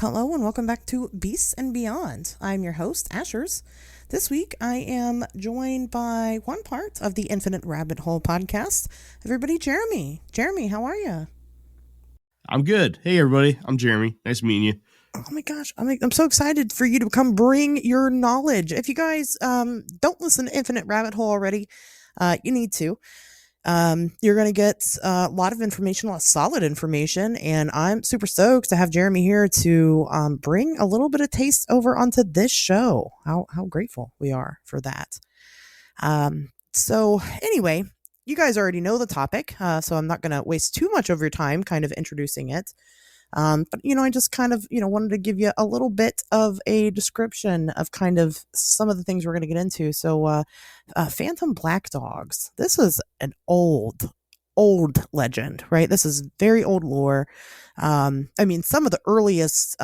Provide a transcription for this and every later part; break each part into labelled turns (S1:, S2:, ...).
S1: Hello and welcome back to Beasts and Beyond. I'm your host, Asherz. This week I am joined by one part of the Infinite Rabbit Hole podcast. Everybody, Jeeremy. Jeeremy, how are you?
S2: I'm good. Hey, everybody. I'm Jeeremy. Nice meeting you.
S1: Oh my gosh, I'm so excited for you to come bring your knowledge. If you guys don't listen to Infinite Rabbit Hole already, you need to. You're going to get a lot of information, a lot of solid information, and I'm super stoked to have Jeeremy here to bring a little bit of taste over onto this show. How grateful we are for that. So anyway, you guys already know the topic, so I'm not going to waste too much of your time kind of introducing it. But, I just kind of, wanted to give you a little bit of a description of kind of some of the things we're going to get into. So, phantom black dogs. This is an old legend, right? This is very old lore. Some of the earliest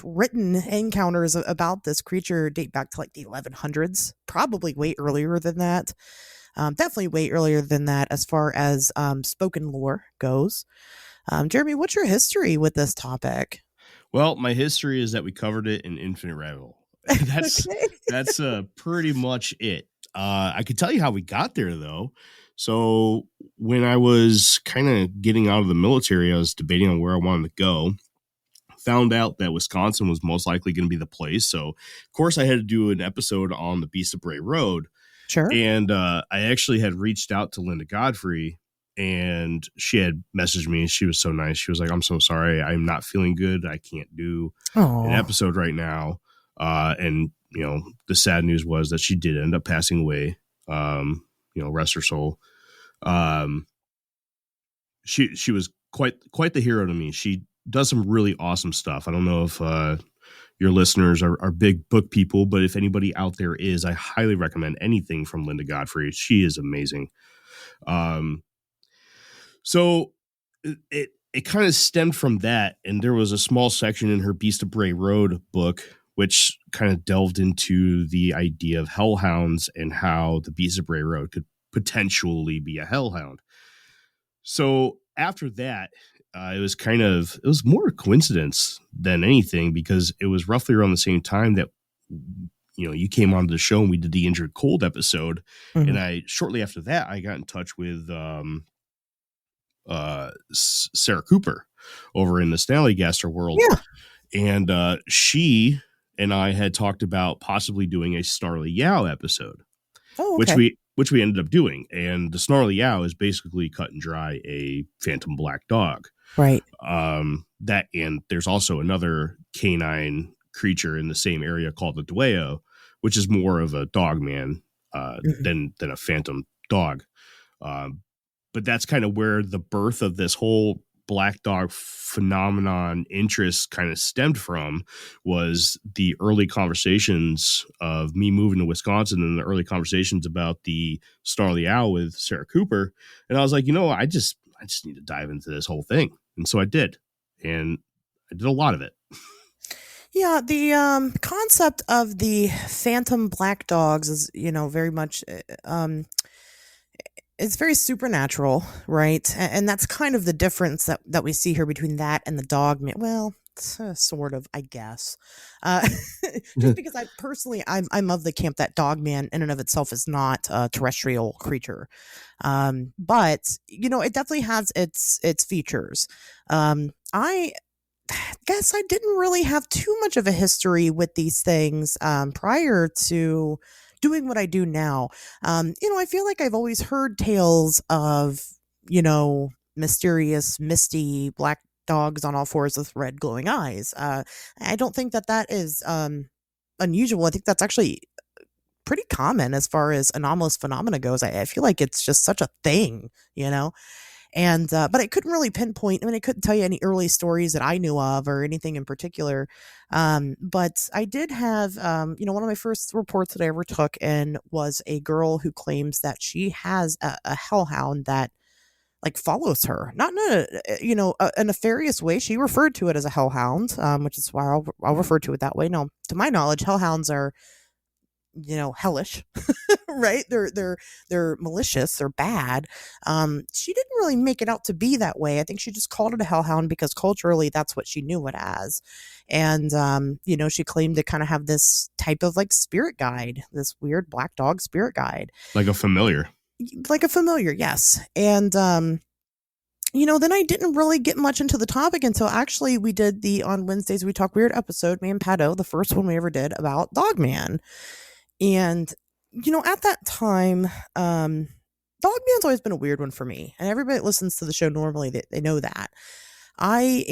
S1: written encounters about this creature date back to like the 1100s, probably way earlier than that. Definitely way earlier than that as far as spoken lore goes. Jeeremy, what's your history with this topic?
S2: Well, my history is that we covered it in Infinite Rabbit Hole. That's pretty much it. I could tell you how we got there, though. So when I was kind of getting out of the military, I was debating on where I wanted to go. Found out that Wisconsin was most likely going to be the place. So, of course, I had to do an episode on the Beast of Bray Road.
S1: Sure.
S2: And I actually had reached out to Linda Godfrey. And she had messaged me and she was so nice. She was like, I'm so sorry. I'm not feeling good. I can't do an episode right now. And the sad news was that she did end up passing away. Rest her soul. She was quite the hero to me. She does some really awesome stuff. I don't know if your listeners are big book people, but if anybody out there is, I highly recommend anything from Linda Godfrey. She is amazing. So it kind of stemmed from that. And there was a small section in her Beast of Bray Road book, which kind of delved into the idea of hellhounds and how the Beast of Bray Road could potentially be a hellhound. So after that, it was more a coincidence than anything, because it was roughly around the same time that, you came onto the show and we did the Injured Cold episode. Mm-hmm. And shortly after that, I got in touch with, Sarah Cooper over in the Snallygaster world.
S1: Yeah.
S2: And she and I had talked about possibly doing a Snarly Yow episode, which we ended up doing. And the Snarly Yow is basically cut and dry a phantom black dog.
S1: Right.
S2: That, and there's also another canine creature in the same area called the Dwayyo, which is more of a dog man than a phantom dog. But that's kind of where the birth of this whole black dog phenomenon interest kind of stemmed from, was the early conversations of me moving to Wisconsin and the early conversations about the Snarly Owl with Sarah Cooper. And I was like, I just need to dive into this whole thing. And so I did. And I did a lot of it.
S1: Yeah, the concept of the phantom black dogs is, very much... it's very supernatural, right? And that's kind of the difference that we see here between that and the dog man. Well, sort of, I guess. Just because I'm of the camp that dog man in and of itself is not a terrestrial creature. But, it definitely has its features. I guess I didn't really have too much of a history with these things prior to doing what I do now. I feel like I've always heard tales of, mysterious, misty black dogs on all fours with red glowing eyes. I don't think that is unusual. I think that's actually pretty common as far as anomalous phenomena goes. I feel like it's just such a thing, And, but I couldn't really pinpoint. I couldn't tell you any early stories that I knew of or anything in particular. But I did have, one of my first reports that I ever took in was a girl who claims that she has a hellhound that follows her, not in a nefarious way. She referred to it as a hellhound, which is why I'll refer to it that way. No, to my knowledge, hellhounds are hellish, right? They're malicious, they're bad. She didn't really make it out to be that way. I think she just called it a hellhound because culturally that's what she knew it as. And she claimed to kind of have this type of like spirit guide, this weird black dog spirit guide.
S2: Like a familiar.
S1: Like a familiar, yes. And then I didn't really get much into the topic until actually we did the On Wednesdays We Talk Weird episode, me and Pato, the first one we ever did about Dogman. And, at that time, Dogman's always been a weird one for me. And everybody that listens to the show normally, they know that. I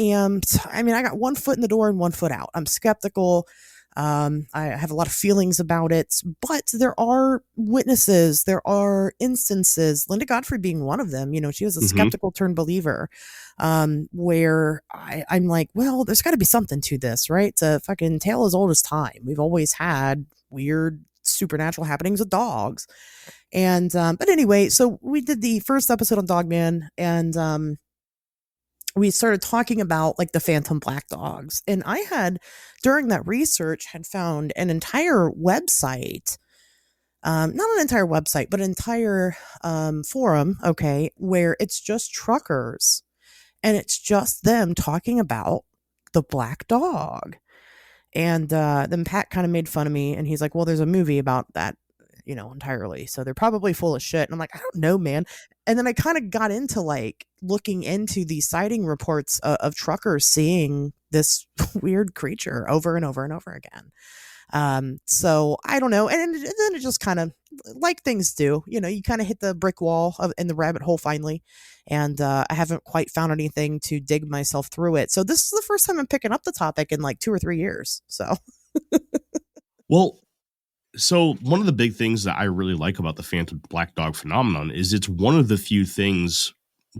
S1: got one foot in the door and one foot out. I'm skeptical. I have a lot of feelings about it, but there are witnesses, there are instances, Linda Godfrey being one of them. She was a skeptical turned believer, where I'm like, well, there's got to be something to this, right? It's a fucking tale as old as time. We've always had weird supernatural happenings with dogs. And, but anyway, so we did the first episode on Dogman, and, we started talking about like the phantom black dogs. And I had, during that research, had found an entire website, not an entire website, but an entire forum, okay, where it's just truckers and it's just them talking about the black dog. And then Pat kind of made fun of me and he's like, well, there's a movie about that, entirely. So they're probably full of shit. And I'm like, I don't know, man. And then I kind of got into like looking into the sighting reports of truckers seeing this weird creature over and over and over again. So I don't know. And then it just kind of, like things do, you kind of hit the brick wall in the rabbit hole finally. And I haven't quite found anything to dig myself through it. So this is the first time I'm picking up the topic in like 2 or 3 years. So.
S2: Well, so one of the big things that I really like about the phantom black dog phenomenon is it's one of the few things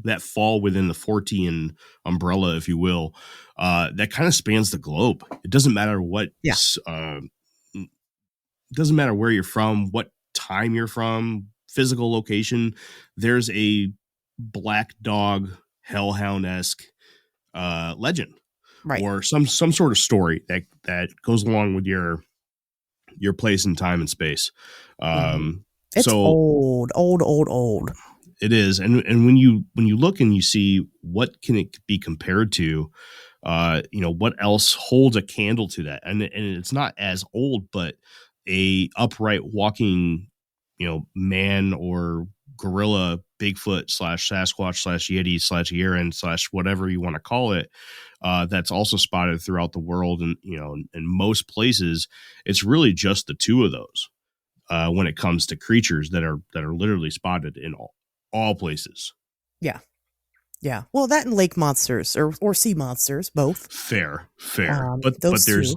S2: that fall within the Fortean umbrella, if you will, that kind of spans the globe. It doesn't matter what, it doesn't matter where you're from, what time you're from, physical location. There's a black dog hellhound-esque legend,
S1: right,
S2: or some sort of story that goes along with your place in time and space.
S1: It's
S2: so
S1: old.
S2: It is. And when you look and you see what can it be compared to, what else holds a candle to that? And it's not as old, but a upright walking, man or gorilla, Bigfoot / Sasquatch / Yeti / Yeren / whatever you want to call it, that's also spotted throughout the world. And, in most places, it's really just the two of those when it comes to creatures that are literally spotted in all places.
S1: Yeah. Yeah. Well, that and lake monsters or sea monsters, both.
S2: Fair. But there's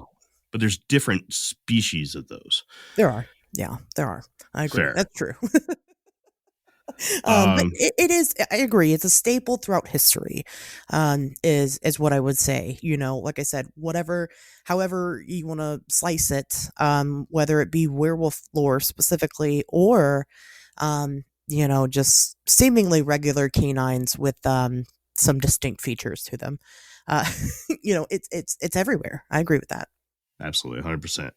S2: different species of those.
S1: There are. Yeah, there are. I agree.
S2: Fair.
S1: That's true. But it is, I agree. It's a staple throughout history, is what I would say. Like I said, however you want to slice it, whether it be werewolf lore specifically or, just seemingly regular canines with some distinct features to them. It's everywhere. I agree with that.
S2: Absolutely, 100%.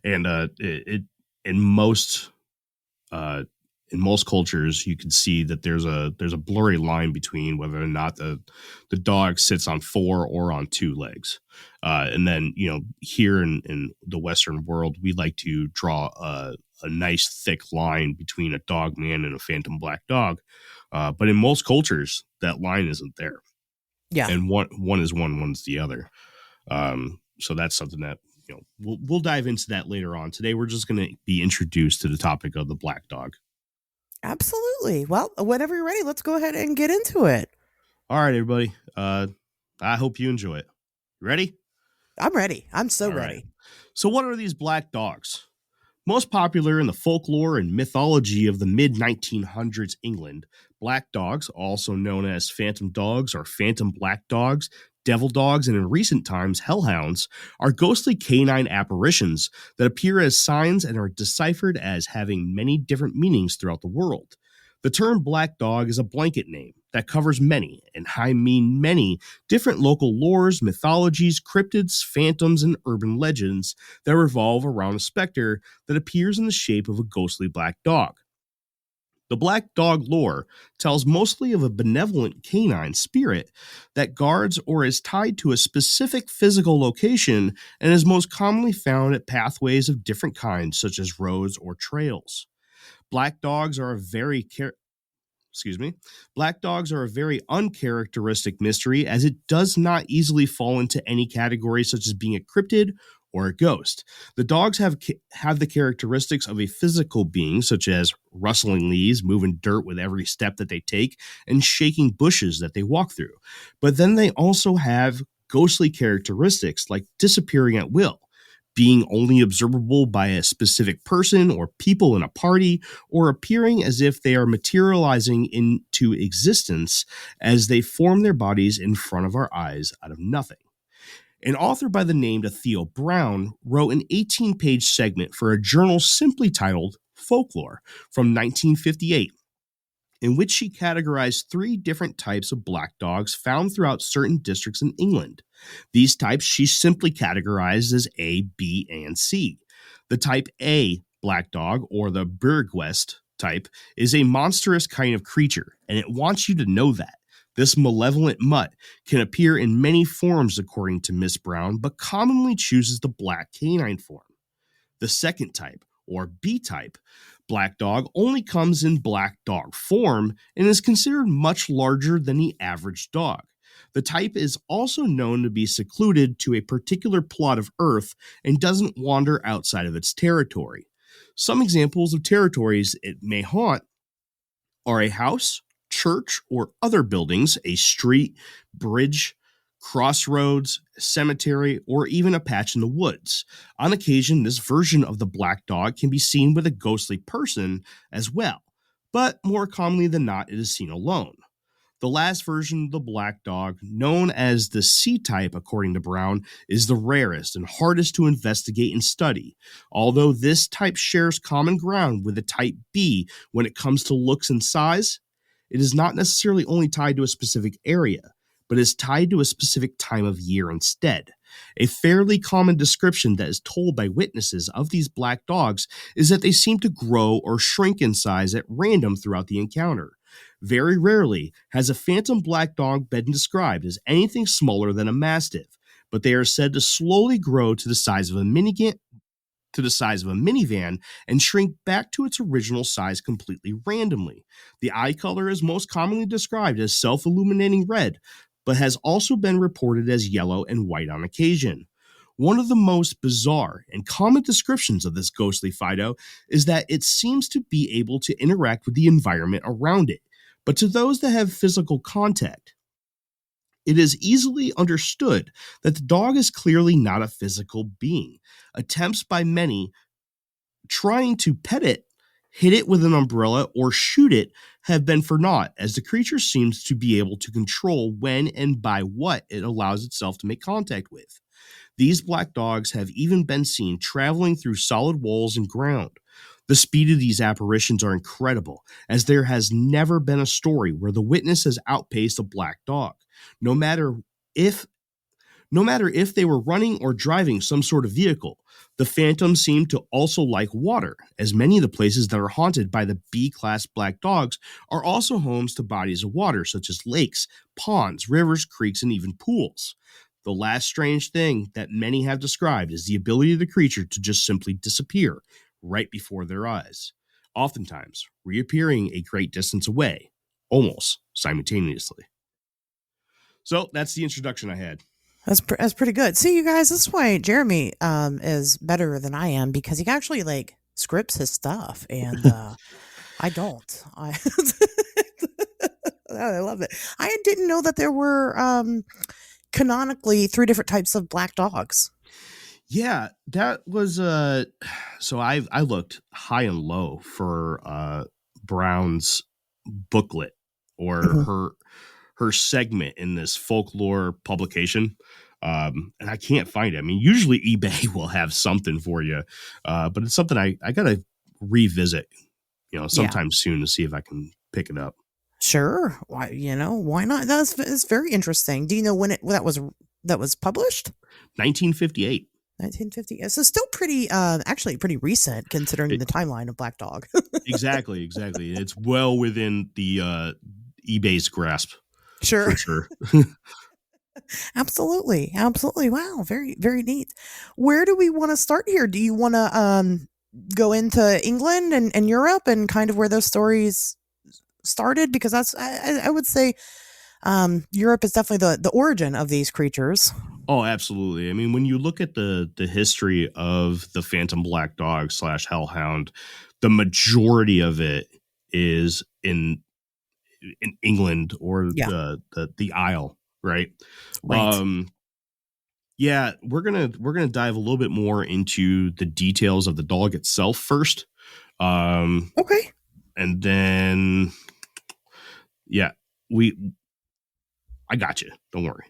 S2: And it in most cultures, you can see that there's a blurry line between whether or not the dog sits on 4 or on 2 legs. And then, here in the Western world, we like to draw a nice thick line between a dog man and a phantom black dog. But in most cultures, that line isn't there.
S1: Yeah.
S2: And one is one, one's the other. So that's something that, we'll dive into that later on. Today, we're just going to be introduced to the topic of the black dog.
S1: Absolutely. Well, whenever you're ready, let's go ahead and get into it.
S2: All right, everybody. I hope you enjoy it. Ready?
S1: I'm ready. I'm so ready.
S2: Right. So what are these black dogs? Most popular in the folklore and mythology of the mid-1900s England, black dogs, also known as phantom dogs or phantom black dogs, devil dogs, and in recent times, hellhounds, are ghostly canine apparitions that appear as signs and are deciphered as having many different meanings throughout the world. The term black dog is a blanket name, that covers many, and I mean many, different local lores, mythologies, cryptids, phantoms, and urban legends that revolve around a specter that appears in the shape of a ghostly black dog. The black dog lore tells mostly of a benevolent canine spirit that guards or is tied to a specific physical location and is most commonly found at pathways of different kinds, such as roads or trails. Black dogs are a very excuse me, black dogs are a very uncharacteristic mystery as it does not easily fall into any category such as being a cryptid or a ghost. The dogs have the characteristics of a physical being, such as rustling leaves, moving dirt with every step that they take, and shaking bushes that they walk through. But then they also have ghostly characteristics like disappearing at will, being only observable by a specific person or people in a party, or appearing as if they are materializing into existence as they form their bodies in front of our eyes out of nothing. An author by the name of Theo Brown wrote an 18-page segment for a journal simply titled Folklore from 1958, in which she categorized 3 different types of black dogs found throughout certain districts in England. These types she simply categorized as A, B, and C. The type A black dog, or the Burgwest type, is a monstrous kind of creature, and it wants you to know that. This malevolent mutt can appear in many forms according to Miss Brown, but commonly chooses the black canine form. The second type, or B type, black dog only comes in black dog form and is considered much larger than the average dog. The type is also known to be secluded to a particular plot of earth and doesn't wander outside of its territory. Some examples of territories it may haunt are a house, church, or other buildings, a street, bridge, crossroads, cemetery, or even a patch in the woods. On occasion, this version of the black dog can be seen with a ghostly person as well, but more commonly than not, it is seen alone. The last version of the black dog, known as the C type according to Brown, is the rarest and hardest to investigate and study. Although this type shares common ground with the type B when it comes to looks and size, it is not necessarily only tied to a specific area, but is tied to a specific time of year instead. A fairly common description that is told by witnesses of these black dogs is that they seem to grow or shrink in size at random throughout the encounter. Very rarely has a phantom black dog been described as anything smaller than a mastiff, but they are said to slowly grow to the size of a minivan and shrink back to its original size completely randomly. The eye color is most commonly described as self-illuminating red, but has also been reported as yellow and white on occasion. One of the most bizarre and common descriptions of this ghostly Fido is that it seems to be able to interact with the environment around it. But to those that have physical contact, it is easily understood that the dog is clearly not a physical being. Attempts by many trying to pet it, hit it with an umbrella, or shoot it have been for naught, as the creature seems to be able to control when and by what it allows itself to make contact with. These black dogs have even been seen traveling through solid walls and ground. The speed of these apparitions are incredible, as there has never been a story where the witness has outpaced a black dog, no matter if they were running or driving some sort of vehicle. The phantoms seem to also like water, as many of the places that are haunted by the B-class black dogs are also homes to bodies of water, such as lakes, ponds, rivers, creeks, and even pools. The last strange thing that many have described is the ability of the creature to just simply disappear right before their eyes, oftentimes reappearing a great distance away, almost simultaneously. So that's the introduction I had.
S1: That's pretty good. See, you guys, this is why Jeeremy is better than I am, because he actually like scripts his stuff, and I don't. I love it. I didn't know that there were canonically 3 different types of black dogs.
S2: Yeah, that was so I looked high and low for Brown's booklet or her segment in this folklore publication. And I can't find it. I mean, usually eBay will have something for you, but it's something I gotta revisit, sometime soon to see if I can pick it up.
S1: Sure. Why, why not? It's very interesting. Do you know when that was published?
S2: 1958.
S1: 1950. So still pretty, actually pretty recent considering
S2: It,
S1: the timeline of Black Dog.
S2: exactly, exactly. It's well within the eBay's grasp
S1: Sure.
S2: for sure.
S1: Absolutely. Absolutely. Wow. Very, very neat. Where do we want to start here? Do you want to go into England and Europe and kind of where those stories started? Because I would say Europe is definitely the origin of these creatures.
S2: Oh, absolutely. I mean, when you look at the history of the Phantom Black Dog slash Hellhound, the majority of it is in England or
S1: Yeah.
S2: the Isle, right?
S1: Right.
S2: Um, yeah, we're gonna dive a little bit more into the details of the dog itself first, um,
S1: Okay.
S2: and then yeah, we I got you. Don't worry.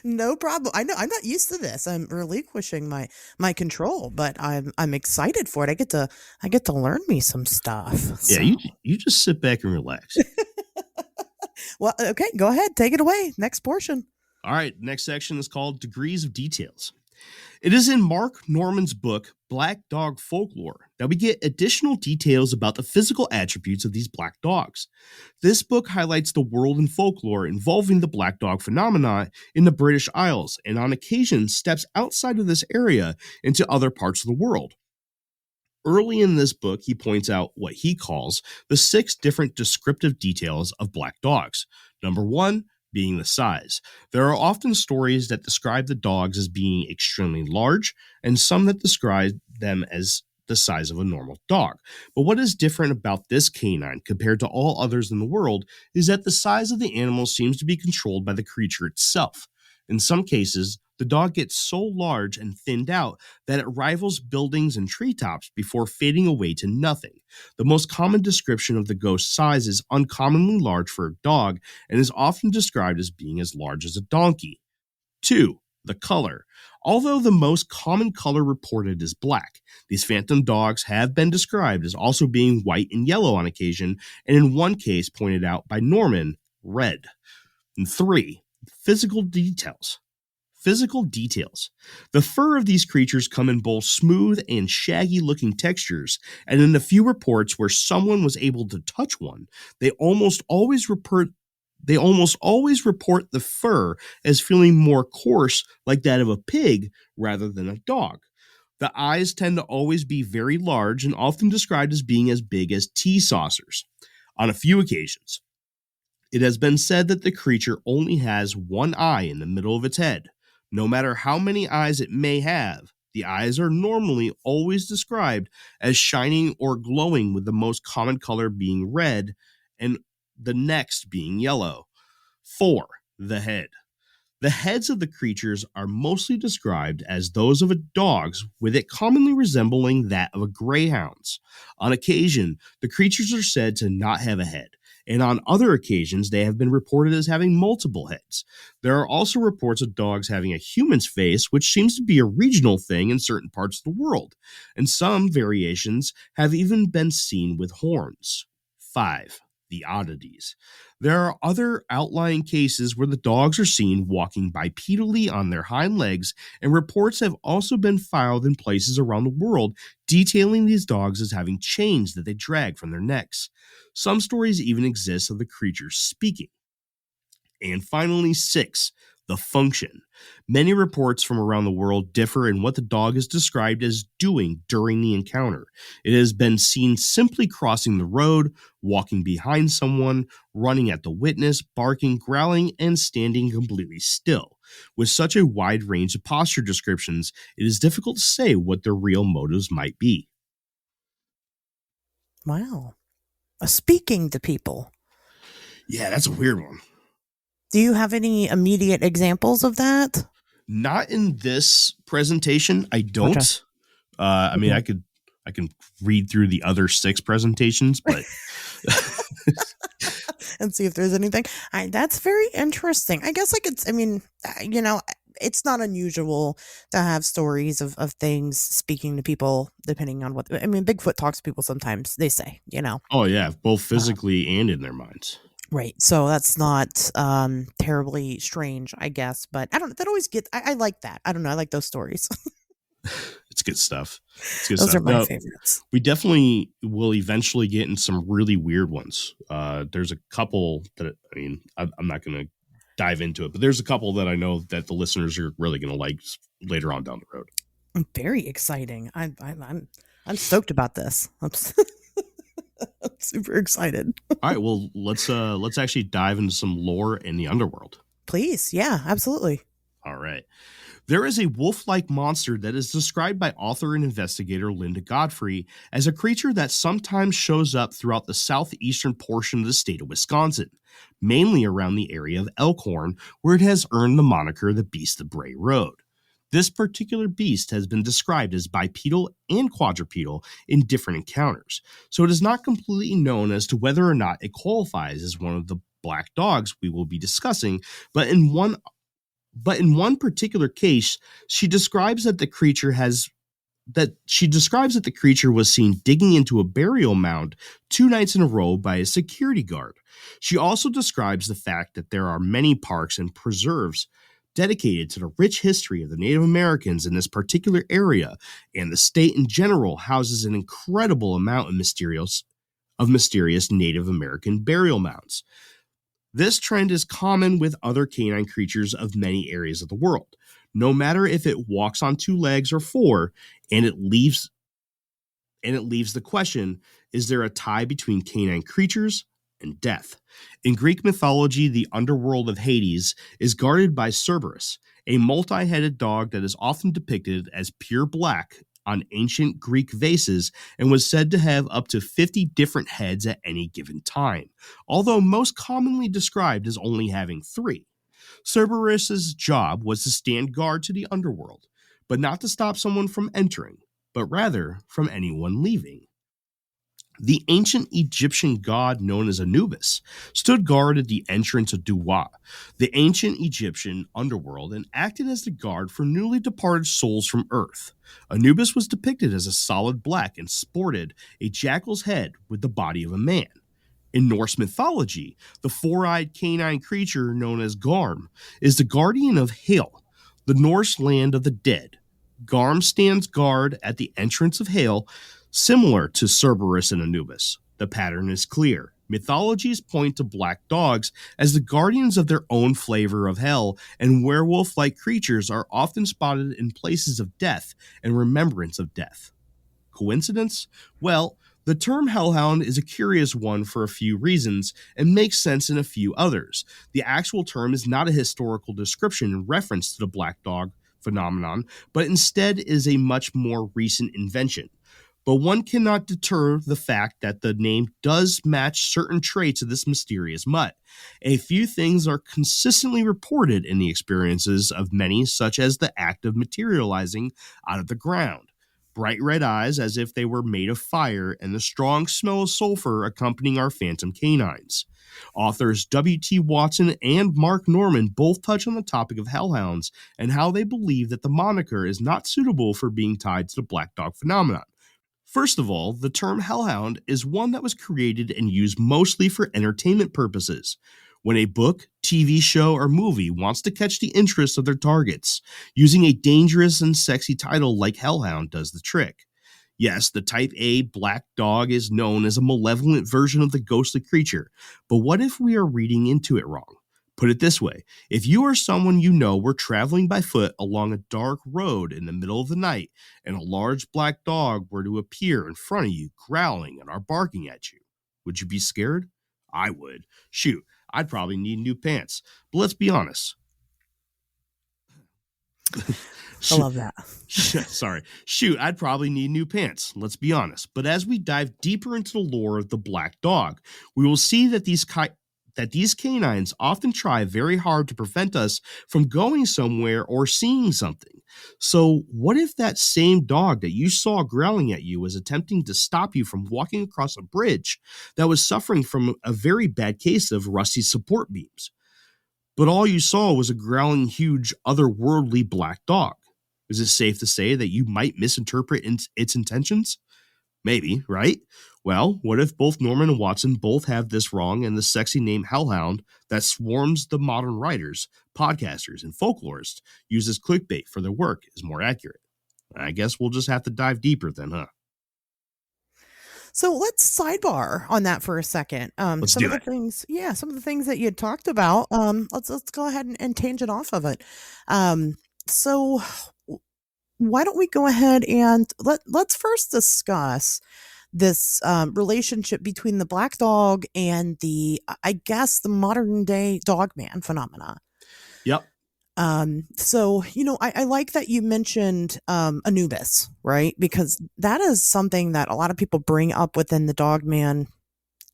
S1: No problem. I know I'm not used to this. I'm relinquishing my control, but I'm excited for it. I get to learn me some stuff.
S2: Yeah,
S1: So,
S2: you just sit back and relax.
S1: well, okay, go ahead, take it away. Next portion.
S2: All right, next section is called Degrees of Details. It is in Mark Norman's book, Black Dog Folklore, that we get additional details about the physical attributes of these black dogs. This book highlights the world and folklore involving the black dog phenomena in the British Isles, and on occasion steps outside of this area into other parts of the world. Early in this book, he points out what he calls the 6 different descriptive details of black dogs. Number 1 being the size. There are often stories that describe the dogs as being extremely large, and some that describe them as the size of a normal dog. But what is different about this canine compared to all others in the world is that the size of the animal seems to be controlled by the creature itself. In some cases, the dog gets so large and thinned out that it rivals buildings and treetops before fading away to nothing. The most common description of the ghost's size is uncommonly large for a dog and is often described as being as large as a donkey. 2. The color. Although the most common color reported is black, these phantom dogs have been described as also being white and yellow on occasion, and in one case pointed out by Norman, red. And 3. Physical details. Physical details. The fur of these creatures come in both smooth and shaggy looking textures, and in the few reports where someone was able to touch one, they almost always report the fur as feeling more coarse, like that of a pig rather than a dog. The eyes tend to always be very large and often described as being as big as tea saucers. On a few occasions, it has been said that the creature only has one eye in the middle of its head. No matter how many eyes it may have, the eyes are normally always described as shining or glowing, with the most common color being red and the next being yellow. 4. The head. The heads of the creatures are mostly described as those of a dog's, with it commonly resembling that of a greyhound's. On occasion, the creatures are said to not have a head, and on other occasions, they have been reported as having multiple heads. There are also reports of dogs having a human's face, which seems to be a regional thing in certain parts of the world, and some variations have even been seen with horns. 5. The oddities. There are other outlying cases where the dogs are seen walking bipedally on their hind legs, and reports have also been filed in places around the world detailing these dogs as having chains that they drag from their necks. Some stories even exist of the creatures speaking. And finally, 6. The function. Many reports from around the world differ in what the dog is described as doing during the encounter. It has been seen simply crossing the road, walking behind someone, running at the witness, barking, growling, and standing completely still. With such a wide range of posture descriptions, it is difficult to say what their real motives might be.
S1: Wow. Speaking to people.
S2: Yeah, that's a weird one.
S1: Do you have any immediate examples of that?
S2: Not in this presentation. I
S1: Gotcha.
S2: don't. I mean,
S1: Okay.
S2: I can read through the other 6 presentations, but
S1: And see if there's anything. That's very interesting. I guess I could, I mean, it's not unusual to have stories of things speaking to people depending on what I mean. Bigfoot talks to people sometimes. They say,
S2: Oh yeah, both
S1: uh,
S2: physically and in their minds.
S1: right. So that's not terribly strange, I guess. But I don't. That always gets. I like that. I don't know. I like those stories.
S2: It's good stuff. It's good
S1: Those are
S2: stuff.
S1: my
S2: No,
S1: favorites.
S2: we definitely will eventually get in some really weird ones. There's a couple that I'm not going to dive into it, but there's a couple that I know that the listeners are really going to like later on down the road.
S1: Very exciting. I'm stoked about this. I'm super excited.
S2: All right, well let's actually dive into some lore in the underworld.
S1: Please, yeah, absolutely.
S2: All right. There is a wolf like monster that is described by author and investigator Linda Godfrey as a creature that sometimes shows up throughout the southeastern portion of the state of Wisconsin, mainly around the area of Elkhorn, where it has earned the moniker the Beast of Bray Road. This particular beast has been described as bipedal and quadrupedal in different encounters, so it is not completely known as to whether or not it qualifies as one of the black dogs we will be discussing, but in one particular case, she describes that the creature was seen digging into a burial mound 2 nights in a row by a security guard. She also describes the fact that there are many parks and preserves dedicated to the rich history of the Native Americans in this particular area, and the state in general houses an incredible amount of mysterious Native American burial mounds. This trend is common with other canine creatures of many areas of the world. No matter if it walks on 2 legs or 4, and it leaves the question, is there a tie between canine creatures and death? In Greek mythology, the underworld of Hades is guarded by Cerberus, a multi-headed dog that is often depicted as pure black on ancient Greek vases and was said to have up to 50 different heads at any given time, although most commonly described as only having 3. Cerberus's job was to stand guard to the underworld, but not to stop someone from entering, but rather from anyone leaving. The ancient Egyptian god known as Anubis stood guard at the entrance of Duwa, the ancient Egyptian underworld, and acted as the guard for newly departed souls from Earth. Anubis was depicted as a solid black and sported a jackal's head with the body of a man. In Norse mythology, the four-eyed canine creature known as Garm is the guardian of Hel, the Norse land of the dead. Garm stands guard at the entrance of Hel, similar to Cerberus and Anubis. The pattern is clear. Mythologies point to black dogs as the guardians of their own flavor of hell, and werewolf-like creatures are often spotted in places of death and remembrance of death. Coincidence? Well, the term hellhound is a curious one for a few reasons and makes sense in a few others. The actual term is not a historical description in reference to the black dog phenomenon, but instead is a much more recent invention. But one cannot deter the fact that the name does match certain traits of this mysterious mutt. A few things are consistently reported in the experiences of many, such as the act of materializing out of the ground, bright red eyes as if they were made of fire, and the strong smell of sulfur accompanying our phantom canines. Authors W.T. Watson and Mark Norman both touch on the topic of hellhounds and how they believe that the moniker is not suitable for being tied to the black dog phenomenon. First of all, the term hellhound is one that was created and used mostly for entertainment purposes. When a book, TV show, or movie wants to catch the interest of their targets, using a dangerous and sexy title like Hellhound does the trick. Yes, the type A black dog is known as a malevolent version of the ghostly creature, but what if we are reading into it wrong? Put it this way: if you or someone you know were traveling by foot along a dark road in the middle of the night, and a large black dog were to appear in front of you, growling and are barking at you, would you be scared? I would. Shoot, I'd probably need new pants. But let's be honest.
S1: I love that.
S2: Sorry. Shoot, I'd probably need new pants. Let's be honest. But as we dive deeper into the lore of the black dog, we will see that these canines often try very hard to prevent us from going somewhere or seeing something. So, what if that same dog that you saw growling at you was attempting to stop you from walking across a bridge that was suffering from a very bad case of rusty support beams? but all you saw was a growling, huge, otherworldly black dog. Is it safe to say that you might misinterpret its intentions? Maybe, right? Well, what if both Norman and Watson both have this wrong and the sexy name Hellhound that swarms the modern writers, podcasters, and folklorists uses clickbait for their work is more accurate? I guess we'll just have to dive deeper then, huh?
S1: So let's sidebar on that for a second.
S2: Let's
S1: Some of
S2: do
S1: the
S2: it.
S1: things, yeah, some of the things that you had talked about. Let's go ahead and tangent off of it. Um, so why don't we go ahead and let's first discuss this relationship between the black dog and I guess, the modern day dog man phenomena.
S2: Yep.
S1: So, I like that you mentioned Anubis, right? Because that is something that a lot of people bring up within the dog man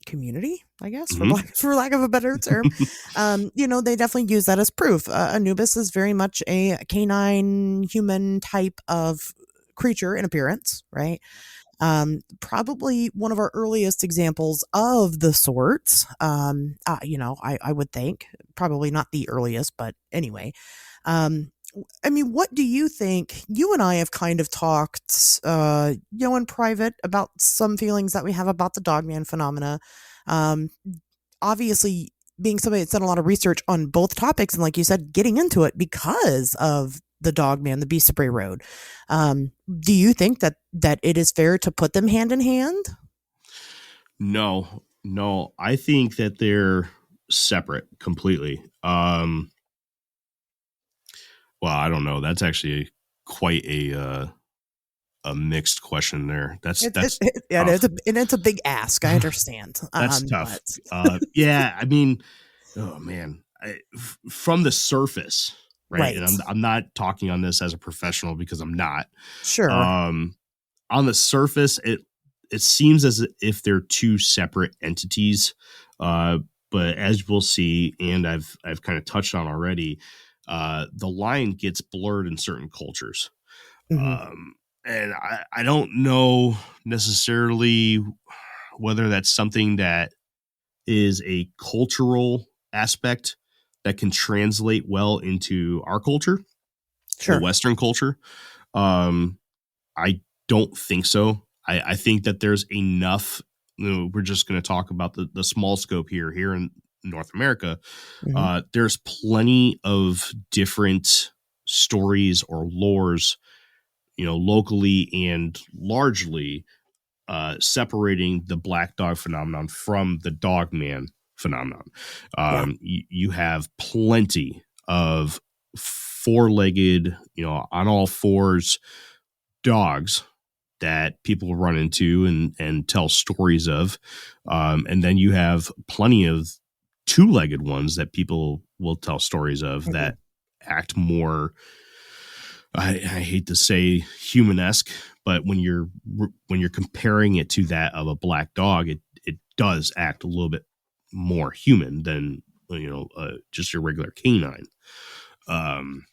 S1: community, I guess, for
S2: Mm-hmm.
S1: for lack of a better term. They definitely use that as proof. Anubis is very much a canine human type of creature in appearance, right? Probably one of our earliest examples of the sort. I would think probably not the earliest, but anyway. I mean, what do you think? You and I have kind of talked, in private about some feelings that we have about the dogman phenomena. Um, Obviously, being somebody that's done a lot of research on both topics, and like you said, getting into it because of the dogman, the beast of Bray Road. Do you think that it is fair to put them hand in hand?
S2: No. I think that they're separate completely. Well, I don't know. That's actually quite a mixed question there.
S1: Yeah,
S2: Tough.
S1: it's a big ask. I understand.
S2: That's tough.
S1: But
S2: Yeah, I mean, oh man, from the surface, right? And
S1: right,
S2: I'm not talking on this as a professional because I'm not.
S1: sure.
S2: Um, on the surface, it seems as if they're two separate entities. Uh, but as we'll see, and I've kind of touched on already, the line gets blurred in certain cultures.
S1: Hmm.
S2: Um, and I don't know necessarily whether that's something that is a cultural aspect that can translate well into our culture, the
S1: Sure.
S2: Western culture. Um, I don't think so. I think that there's enough. We're just going to talk about the small scope here in North America.
S1: Hmm.
S2: There's plenty of different stories or lores, locally and largely separating the black dog phenomenon from the dog man phenomenon.
S1: Yeah.
S2: You have plenty of four-legged, on all fours dogs that people run into and tell stories of. And then you have plenty of two-legged ones that people will tell stories of
S1: Hmm.
S2: that act more, I hate to say human-esque, but when you're comparing it to that of a black dog, it does act a little bit more human than just your regular canine. Um,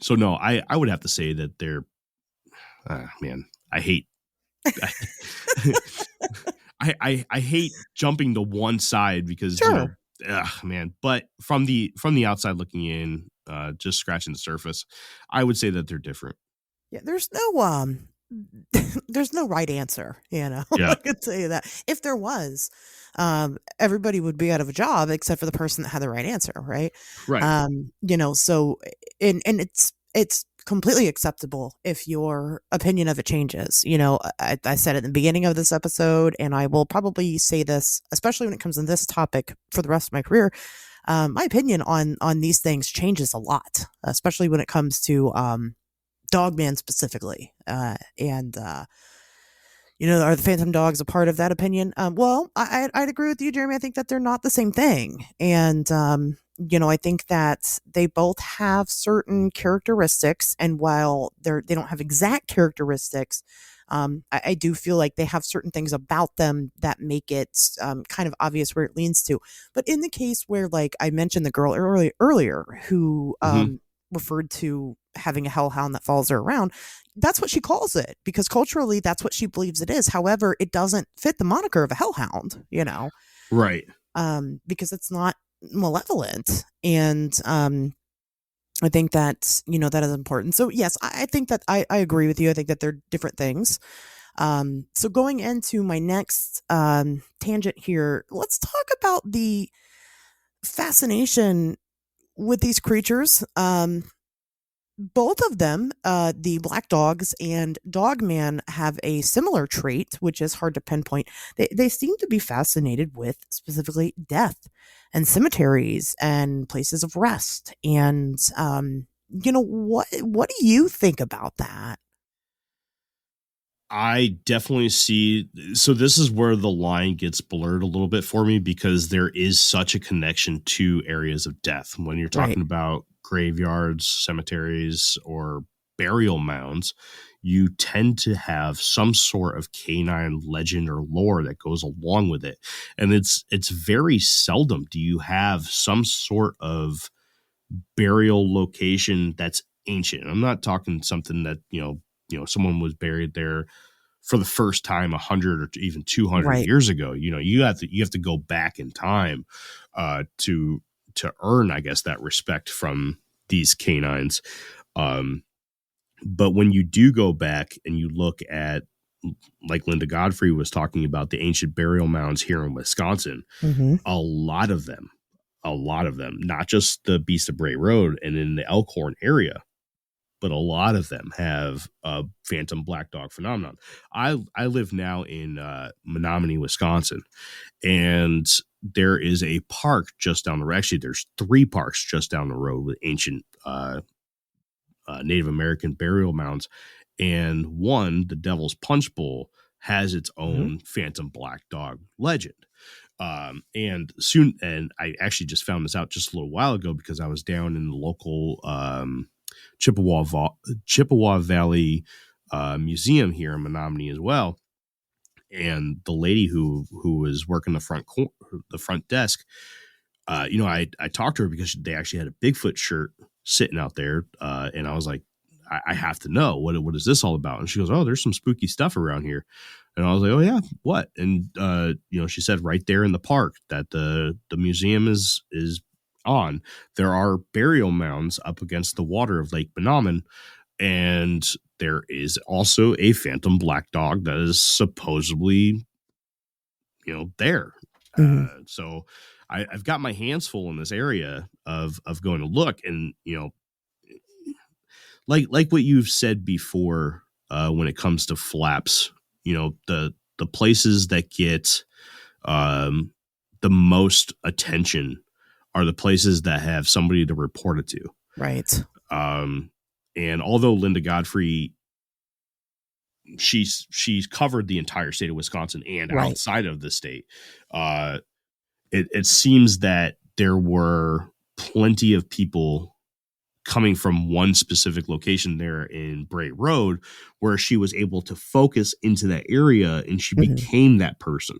S2: so no, I would have to say that they're man, I hate I, I hate jumping to one side because
S1: Sure.
S2: man. But from the outside looking in, just scratching the surface, I would say that they're different.
S1: Yeah, there's no there's no right answer, I
S2: Yeah,
S1: could tell you that. If there was, everybody would be out of a job except for the person that had the right answer, right?
S2: right.
S1: So and it's completely acceptable if your opinion of it changes. I said it in the beginning of this episode, and I will probably say this, especially when it comes to this topic for the rest of my career. My opinion on these things changes a lot, especially when it comes to Dogman specifically. Are the Phantom Dogs a part of that opinion? Well, I'd agree with you, Jeeremy. I think that they're not the same thing. And, I think that they both have certain characteristics. And while they don't have exact characteristics, I do feel like they have certain things about them that make it kind of obvious where it leans to. But in the case where, like I mentioned, the girl earlier who
S2: Hmm.
S1: referred to having a hellhound that follows her around, that's what she calls it because culturally that's what she believes it is. However, it doesn't fit the moniker of a hellhound,
S2: Right.
S1: because it's not malevolent. And I think that, that is important. So yes, I think that I agree with you. I think that they're different things. So going into my next tangent here, let's talk about the fascination with these creatures. Both of them, the black dogs and Dogman, have a similar trait, which is hard to pinpoint. They seem to be fascinated with specifically death and cemeteries and places of rest. And what do you think about that?
S2: I definitely see. So this is where the line gets blurred a little bit for me, because there is such a connection to areas of death when you're
S1: Right.
S2: talking about graveyards, cemeteries, or burial mounds. You tend to have some sort of canine legend or lore that goes along with it, and it's very seldom do you have some sort of burial location that's ancient. I'm not talking something that someone was buried there for the first time 100 or even 200
S1: Right.
S2: years ago. You have to go back in time to earn, I guess, that respect from these canines. Um, but when you do go back and you look at, like Linda Godfrey was talking about, the ancient burial mounds here in Wisconsin,
S1: Mm-hmm.
S2: a lot of them, not just the Beast of Bray Road and in the Elkhorn area, but a lot of them have a phantom black dog phenomenon. I live now in Menominee, Wisconsin, and there is a park just down the road. Actually, there's 3 parks just down the road with ancient Native American burial mounds, and one, the Devil's Punch Bowl, has its
S1: Mm-hmm.
S2: own phantom black dog legend. And I actually just found this out just a little while ago because I was down in the local Chippewa Valley museum here in Menominee as well. And the lady who was working the front desk, I talked to her because they actually had a Bigfoot shirt sitting out there, and I was like, I have to know what is this all about. And she goes, "Oh, there's some spooky stuff around here." And I was like, "Oh yeah, what?" And she said right there in the park that the museum is on, there are burial mounds up against the water of Lake Menominee, and there is also a phantom black dog that is supposedly there.
S1: Mm-hmm.
S2: So I've got my hands full in this area of going to look, and like what you've said before, when it comes to flaps, the places that get um, the most attention are the places that have somebody to report it to.
S1: Right.
S2: Um, and although Linda Godfrey, she's covered the entire state of Wisconsin and
S1: Right.
S2: outside of the state, uh, it seems that there were plenty of people coming from one specific location there in Bray Road, where she was able to focus into that area and she
S1: Mm-hmm.
S2: became that person.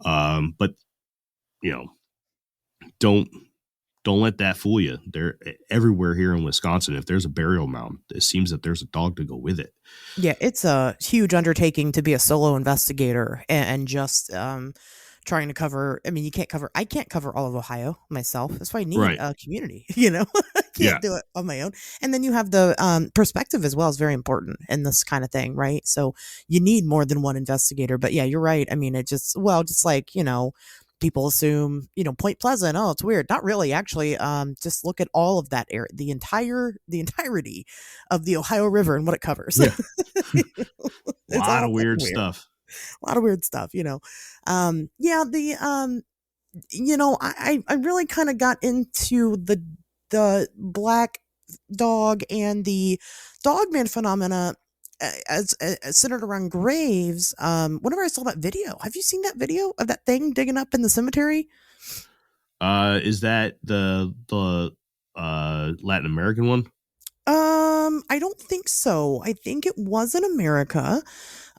S2: But you know, don't don't let that fool you. They're everywhere here in Wisconsin. If there's a burial mound, it seems that there's a dog to go with it.
S1: Yeah, it's a huge undertaking to be a solo investigator and just trying to cover. I mean, I can't cover all of Ohio myself. That's why I need
S2: Right.
S1: a community. I
S2: Yeah.
S1: can't do it on my own. And then you have the perspective as well is very important in this kind of thing, right? So you need more than one investigator. But yeah, you're right. I mean, just like people assume Point Pleasant. Oh, it's weird. Not really, actually. Just look at all of that area, the entirety of the Ohio River and what it covers.
S2: Yeah. A
S1: It's
S2: lot
S1: all
S2: of
S1: fucking
S2: weird
S1: weird.
S2: stuff.
S1: A lot of weird stuff. Yeah, the I really kind of got into the black dog and the dogman phenomena as centered around graves. Whenever I saw that video, have you seen that video of that thing digging up in the cemetery?
S2: Is that the Latin American one?
S1: I don't think so. I think it was in America.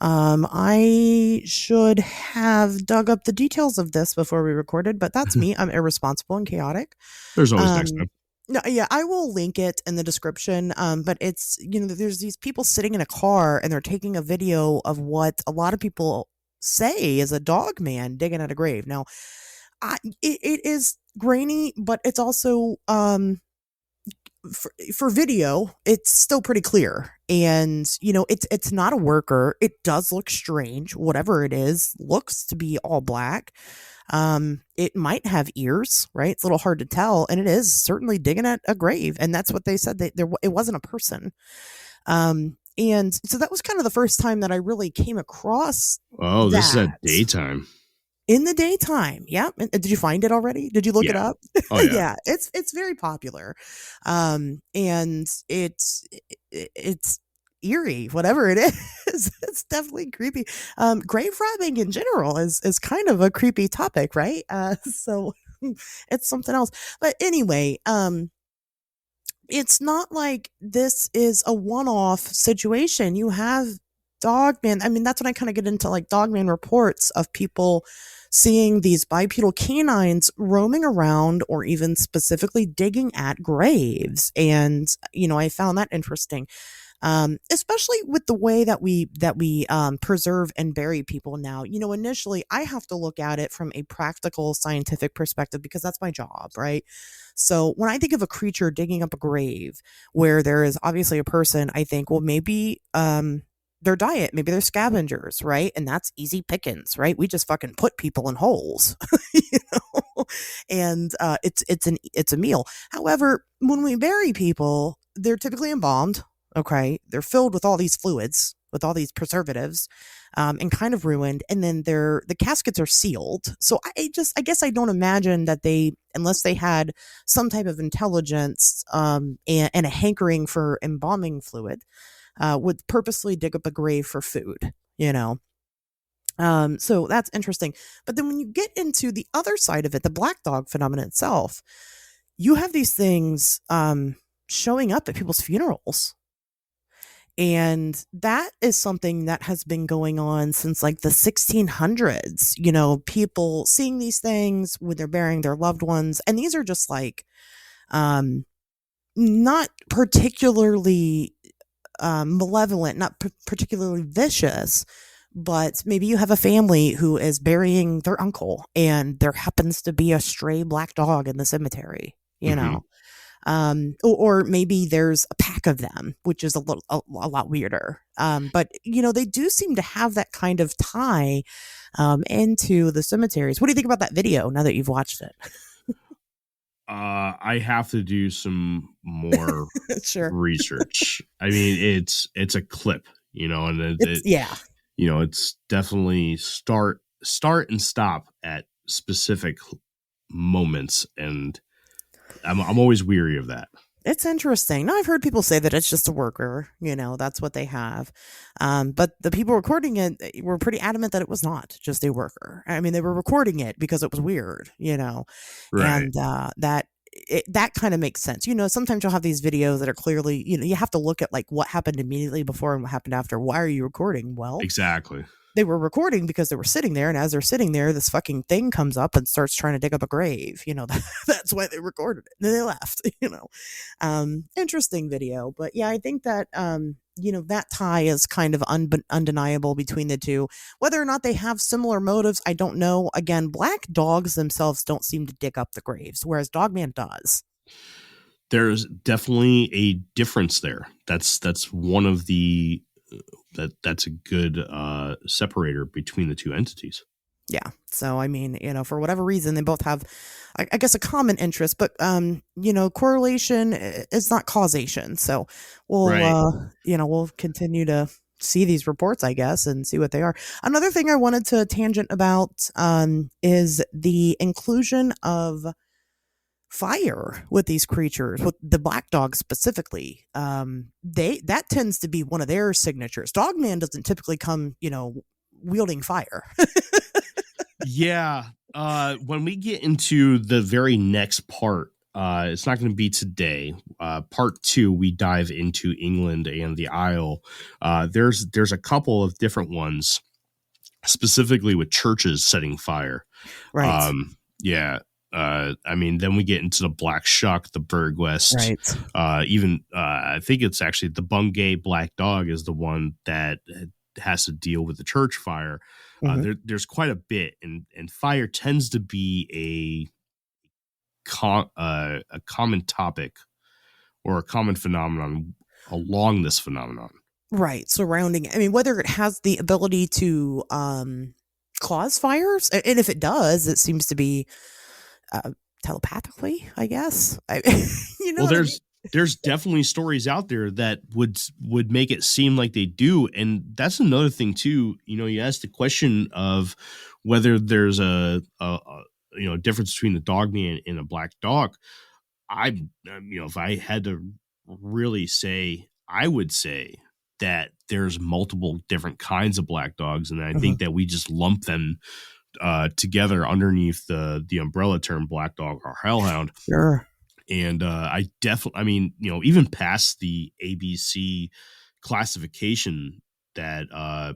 S1: I should have dug up the details of this before we recorded, but that's me. I'm irresponsible and chaotic.
S2: There's always next
S1: Um,
S2: time.
S1: no, yeah, I will link it in the description. But it's there's these people sitting in a car and they're taking a video of what a lot of people say is a dog man digging at a grave. Now, It is grainy, but it's also for video, it's still pretty clear. And it's not a worker. It does look strange. Whatever it is, looks to be all black. It might have ears, right? It's a little hard to tell, and it is certainly digging at a grave. And that's what they said. It wasn't a person. And so that was kind of the first time that I really came across
S2: Oh, this is at
S1: that.
S2: daytime.
S1: In the daytime, yeah. Did you find it already? Did you look it
S2: Yeah.
S1: up?
S2: Oh yeah.
S1: Yeah, it's very popular, and it's eerie, whatever it is. It's definitely creepy. Grave robbing in general is kind of a creepy topic, right? So it's something else. But anyway, it's not like this is a one-off situation. You have dogman. I mean, that's when I kind of get into like dogman reports of people seeing these bipedal canines roaming around or even specifically digging at graves. And, I found that interesting. Especially with the way that we preserve and bury people now. Initially I have to look at it from a practical scientific perspective because that's my job, right? So when I think of a creature digging up a grave where there is obviously a person, I think, well, maybe their diet, maybe they're scavengers, right? And that's easy pickings, right? We just fucking put people in holes, you know, and it's a meal. However, when we bury people, they're typically embalmed. Okay, they're filled with all these fluids, with all these preservatives, and kind of ruined. And then the caskets are sealed. So I guess I don't imagine that they, unless they had some type of intelligence, and a hankering for embalming fluid, would purposely dig up a grave for food. So that's interesting. But then when you get into the other side of it, the black dog phenomenon itself, you have these things showing up at people's funerals. And that is something that has been going on since like the 1600s. People seeing these things when they're burying their loved ones. And these are just like, not particularly malevolent, not particularly vicious, but maybe you have a family who is burying their uncle and there happens to be a stray black dog in the cemetery,
S2: Mm-hmm.
S1: or maybe there's a pack of them, which is a lot weirder. But they do seem to have that kind of tie into the cemeteries. What do you think about that video now that you've watched it?
S2: I have to do some more
S1: Sure.
S2: research. I mean, it's a clip, and
S1: Yeah.
S2: it's definitely start and stop at specific moments, and I'm always weary of that.
S1: It's interesting. Now I've heard people say that it's just a worker, that's what they have. But the people recording it were pretty adamant that it was not just a worker. I mean, they were recording it because it was weird,
S2: Right.
S1: and that kind of makes sense. Sometimes you'll have these videos that are clearly, you have to look at like what happened immediately before and what happened after. Why are you recording? Well,
S2: Exactly.
S1: they were recording because they were sitting there, and as they're sitting there, this fucking thing comes up and starts trying to dig up a grave. That's why they recorded it. And then they left. Interesting video, but yeah, I think that that tie is kind of undeniable between the two. Whether or not they have similar motives, I don't know. Again, black dogs themselves don't seem to dig up the graves, whereas Dogman does.
S2: There's definitely a difference there. That's one of the that's a good separator between the two entities.
S1: Yeah. So, I mean, for whatever reason, they both have, I guess, a common interest, but, correlation is not causation. So
S2: Right.
S1: we'll continue to see these reports, I guess, and see what they are. Another thing I wanted to tangent about, is the inclusion of fire with these creatures, with the black dog specifically. That tends to be one of their signatures. Dogman doesn't typically come, wielding fire.
S2: Yeah. When we get into the very next part, it's not going to be today. Part 2, we dive into England and the Isle. There's a couple of different ones, specifically with churches setting fire.
S1: Right.
S2: Yeah. I mean, then we get into the Black Shuck, the Bergwest,
S1: Right.
S2: even I think it's actually the Bungay Black Dog is the one that has to deal with the church fire.
S1: Mhm.
S2: There's quite a bit, and fire tends to be a common topic or a common phenomenon along this phenomenon.
S1: Right, surrounding I mean, whether it has the ability to, cause fires, and if it does, it seems to be, uh, telepathically, I guess. I you know
S2: Well,
S1: what I mean?
S2: there's definitely stories out there that would make it seem like they do, and that's another thing too. You know, you asked the question of whether there's a difference between a dog man and a black dog. If I had to really say, I would say that there's multiple different kinds of black dogs, and I
S1: Mhm.
S2: think that we just lump them together underneath the umbrella term black dog or hellhound.
S1: Sure.
S2: And I mean, even past the ABC classification that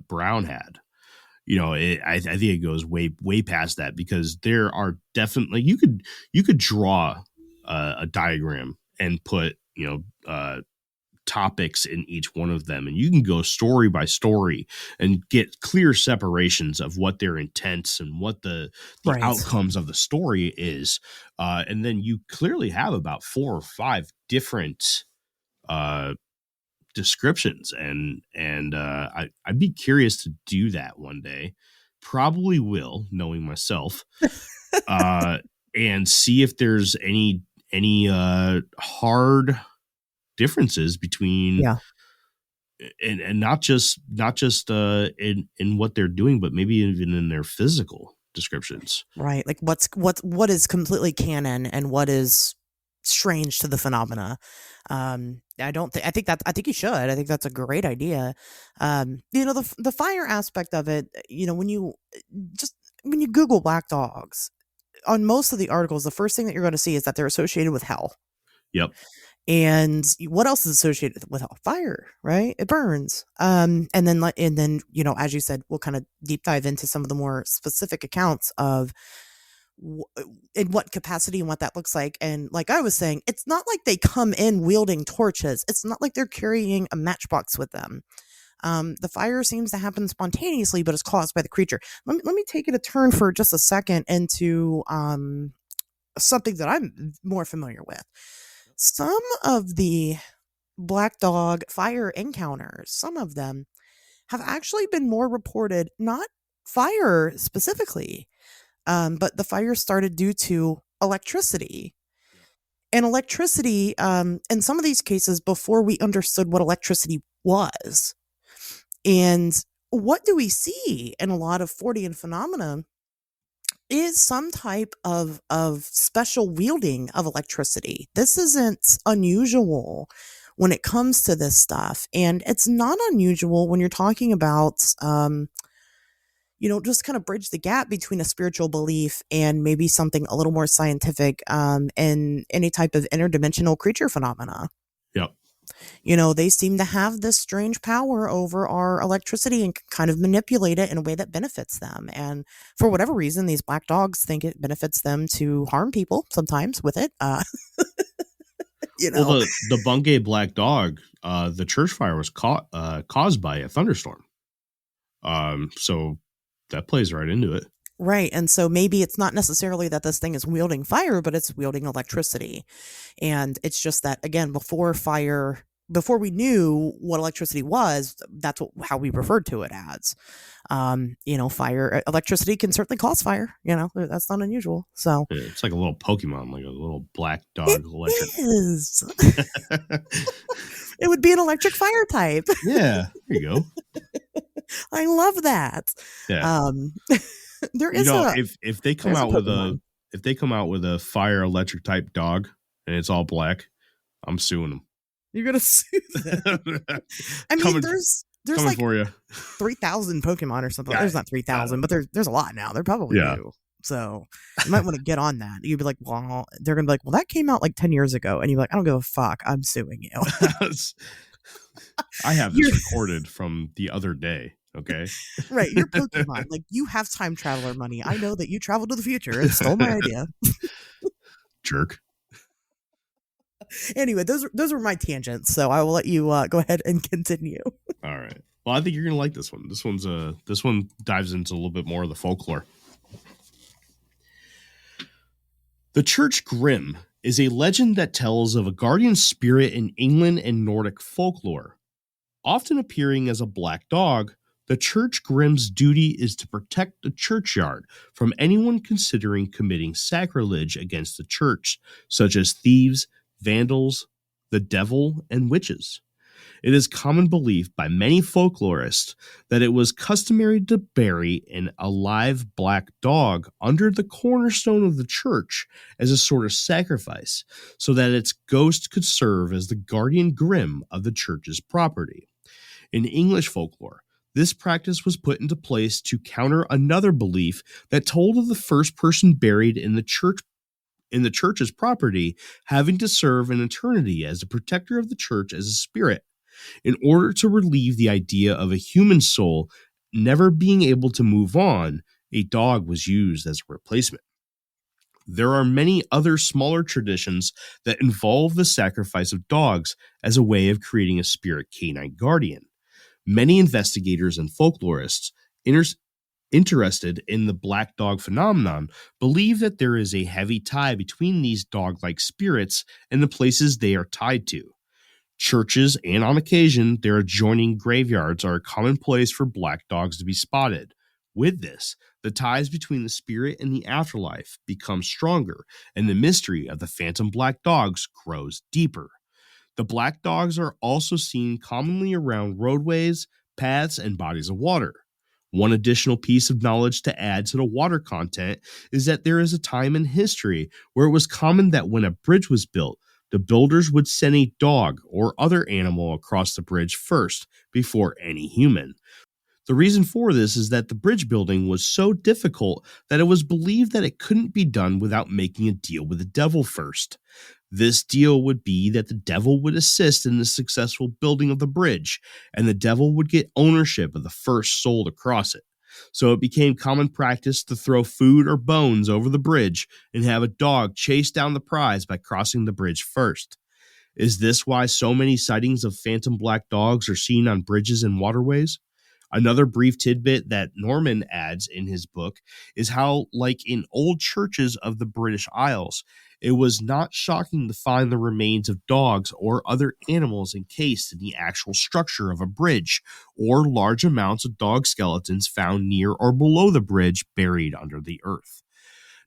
S2: Brown had, I think it goes way past that, because there are definitely you could draw a diagram and put topics in each one of them, and you can go story by story and get clear separations of what their intents and what the
S1: Right.
S2: outcomes of the story is, and then you clearly have about 4 or 5 different uh descriptions, and I'd be curious to do that one day. Probably will, knowing myself, uh and see if there's any hard differences between,
S1: Yeah.
S2: and not just in what they're doing, but maybe even in their physical descriptions.
S1: Right, like, what is completely canon and what is strange to the phenomena. I think I think you should. I think that's a great idea. The fire aspect of it, just when you Google black dogs, on most of the articles, the first thing that you're gonna see is that they're associated with hell.
S2: Yep.
S1: And what else is associated with hell? Fire, right? It burns. And then, as you said, we'll kind of deep dive into some of the more specific accounts of w- in what capacity and what that looks like. And like I was saying, it's not like they come in wielding torches. It's not like they're carrying a matchbox with them. The fire seems to happen spontaneously, but it's caused by the creature. Let me take it a turn for just a second into something that I'm more familiar with. Some of the black dog fire encounters, some of them have actually been more reported, not fire specifically, but the fire started due to electricity. And electricity, in some of these cases, before we understood what electricity was. And what do we see in a lot of Fortean phenomena is some type of special wielding of electricity. This isn't unusual when it comes to this stuff, and it's not unusual when you're talking about just kind of bridge the gap between a spiritual belief and maybe something a little more scientific, in any type of interdimensional creature phenomena.
S2: Yep.
S1: They seem to have this strange power over our electricity and can kind of manipulate it in a way that benefits them. And for whatever reason, these black dogs think it benefits them to harm people sometimes with it. You
S2: Well,
S1: know,
S2: the Bungay black dog, the church fire was caused by a thunderstorm. So that plays right into it.
S1: right. And so maybe it's not necessarily that this thing is wielding fire, but it's wielding electricity. And it's just that, again, before we knew what electricity was, that's how we referred to it as. Fire, electricity can certainly cause fire. That's not unusual. So
S2: Yeah, it's like a little Pokemon, like a little black
S1: it
S2: dog electric.
S1: is. It would be an electric fire type.
S2: Yeah, there you go.
S1: I love that.
S2: Yeah.
S1: Um, there
S2: You
S1: is
S2: know,
S1: a
S2: if they come
S1: there's a
S2: out with a
S1: Pokemon.
S2: if they come out with a fire electric type dog and it's all black, I'm suing
S1: You're gonna sue them.
S2: them.
S1: I mean,
S2: coming
S1: there's
S2: coming
S1: like
S2: for you.
S1: 3,000 Pokemon or something.
S2: Yeah.
S1: There's not
S2: I
S1: 3,000,
S2: don't
S1: but
S2: know.
S1: there's a lot now. There probably
S2: Yeah.
S1: do. So you might want to get on that. You'd be like, well, they're gonna be like, well, that came out like 10 years ago, and you're like, I don't give a fuck. I'm suing you.
S2: I have
S1: You're
S2: this recorded from the other day. Okay.
S1: right. You're Pokemon. Like you have time traveler money. I know that you traveled to the future and stole my idea.
S2: Jerk.
S1: Anyway, those were my tangents. So I will let you go ahead and continue.
S2: All right. Well, I think you're gonna like this one. This one dives into a little bit more of the folklore. The Church Grimm is a legend that tells of a guardian spirit in England and Nordic folklore. Often appearing as a black dog, the Church Grimm's duty is to protect the churchyard from anyone considering committing sacrilege against the church, such as thieves, vandals, the devil, and witches. It is common belief by many folklorists that it was customary to bury an alive black dog under the cornerstone of the church as a sort of sacrifice, so that its ghost could serve as the guardian grim of the church's property. In English folklore, this practice was put into place to counter another belief that told of the first person buried in the church's property having to serve an eternity as the protector of the church as a spirit. In order to relieve the idea of a human soul never being able to move on, a dog was used as a replacement. There are many other smaller traditions that involve the sacrifice of dogs as a way of creating a spirit canine guardian. Many investigators and folklorists interested in the black dog phenomenon believe that there is a heavy tie between these dog like spirits and the places they are tied to. Churches and, on occasion, their adjoining graveyards are a common place for black dogs to be spotted. With this, the ties between the spirit and the afterlife become stronger, and the mystery of the phantom black dogs grows deeper. The black dogs are also seen commonly around roadways, paths, and bodies of water. One additional piece of knowledge to add to the water content is that there is a time in history where it was common that when a bridge was built, the builders would send a dog or other animal across the bridge first before any human. The reason for this is that the bridge building was so difficult that it was believed that it couldn't be done without making a deal with the devil first. This deal would be that the devil would assist in the successful building of the bridge, and the devil would get ownership of the first soul to cross it. So it became common practice to throw food or bones over the bridge and have a dog chase down the prize by crossing the bridge first. Is this why so many sightings of phantom black dogs are seen on bridges and waterways? Another brief tidbit that Norman adds in his book is how, like in old churches of the British Isles, it was not shocking to find the remains of dogs or other animals encased in the actual structure of a bridge, or large amounts of dog skeletons found near or below the bridge buried under the earth.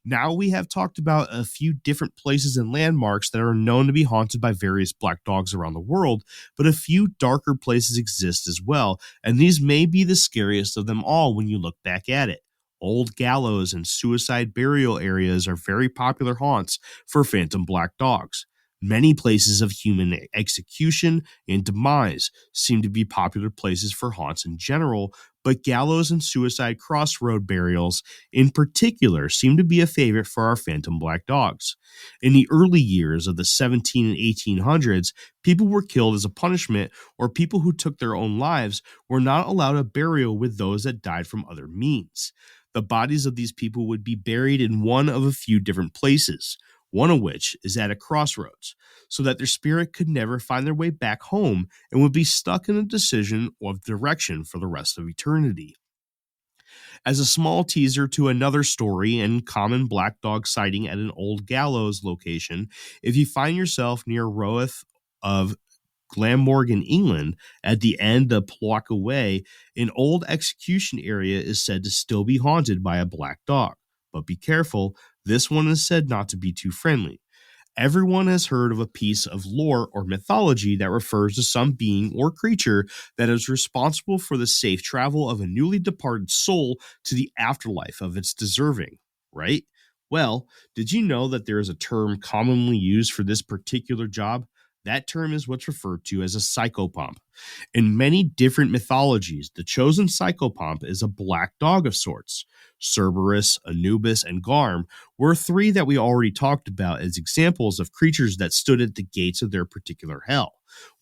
S2: Now we have talked about a few different places and landmarks that are known to be haunted by various black dogs around the world, but a few darker places exist as well, and these may be the scariest of them all when you look back at it. Old gallows and suicide burial areas are very popular haunts for phantom black dogs. Many places of human execution and demise seem to be popular places for haunts in general, but gallows and suicide crossroad burials in particular seem to be a favorite for our phantom black dogs. In the early years of the 17 and 1800s, people were killed as a punishment, or people who took their own lives were not allowed a burial with those that died from other means. The bodies of these people would be buried in one of a few different places, one of which is at a crossroads, so that their spirit could never find their way back home and would be stuck in a decision of direction for the rest of eternity. As a small teaser to another story and common black dog sighting at an old gallows location, if you find yourself near Roath of Glamorgan, England, at the end of Plocker Way, an old execution area is said to still be haunted by a black dog. But be careful, this one is said not to be too friendly. Everyone has heard of a piece of lore or mythology that refers to some being or creature that is responsible for the safe travel of a newly departed soul to the afterlife of its deserving, right? Well, did you know that there is a term commonly used for this particular job? That term is what's referred to as a psychopomp. In many different mythologies, the chosen psychopomp is a black dog of sorts. Cerberus, Anubis, and Garm were three that we already talked about as examples of creatures that stood at the gates of their particular hell.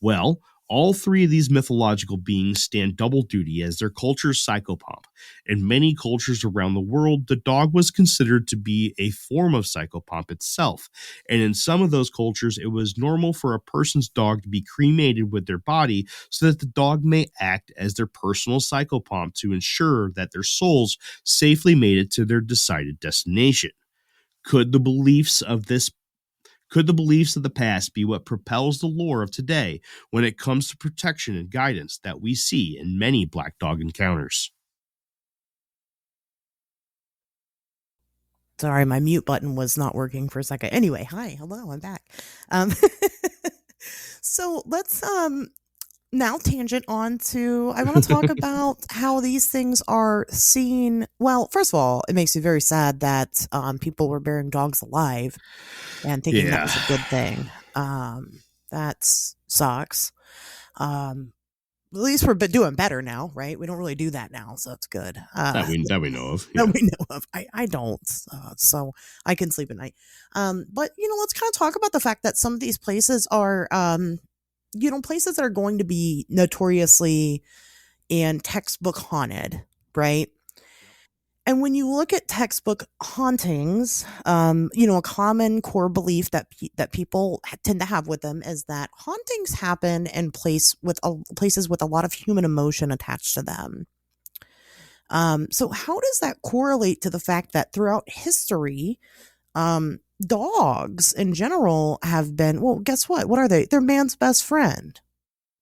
S2: Well, All three of these mythological beings stand double duty as their culture's psychopomp. In many cultures around the world, the dog was considered to be a form of psychopomp itself. And in some of those cultures, it was normal for a person's dog to be cremated with their body so that the dog may act as their personal psychopomp to ensure that their souls safely made it to their decided destination. Could the beliefs of this could the beliefs of the past be what propels the lore of today when it comes to protection and guidance that we see in many black dog encounters?
S1: Sorry, my mute button was not working for a second. Anyway, hi, hello, I'm back. Um, so let's now tangent on to I want to talk about how these things are seen. Well, first of all, it makes me very sad that people were burying dogs alive and thinking that
S2: Yeah,
S1: was a good thing. That sucks. At least we're doing better now, right? We don't really do that now, so it's good.
S2: that we know of.
S1: That
S2: Yeah.
S1: we know of. I don't, so I can sleep at night. But let's kind of talk about the fact that some of these places are, places that are going to be notoriously and textbook haunted, right?
S2: Yep.
S1: And when you look at textbook hauntings, a common core belief that people tend to have with them is that hauntings happen in places with a lot of human emotion attached to them. So how does that correlate to the fact that throughout history, dogs in general have been, well, guess what? What are they? They're man's best friend,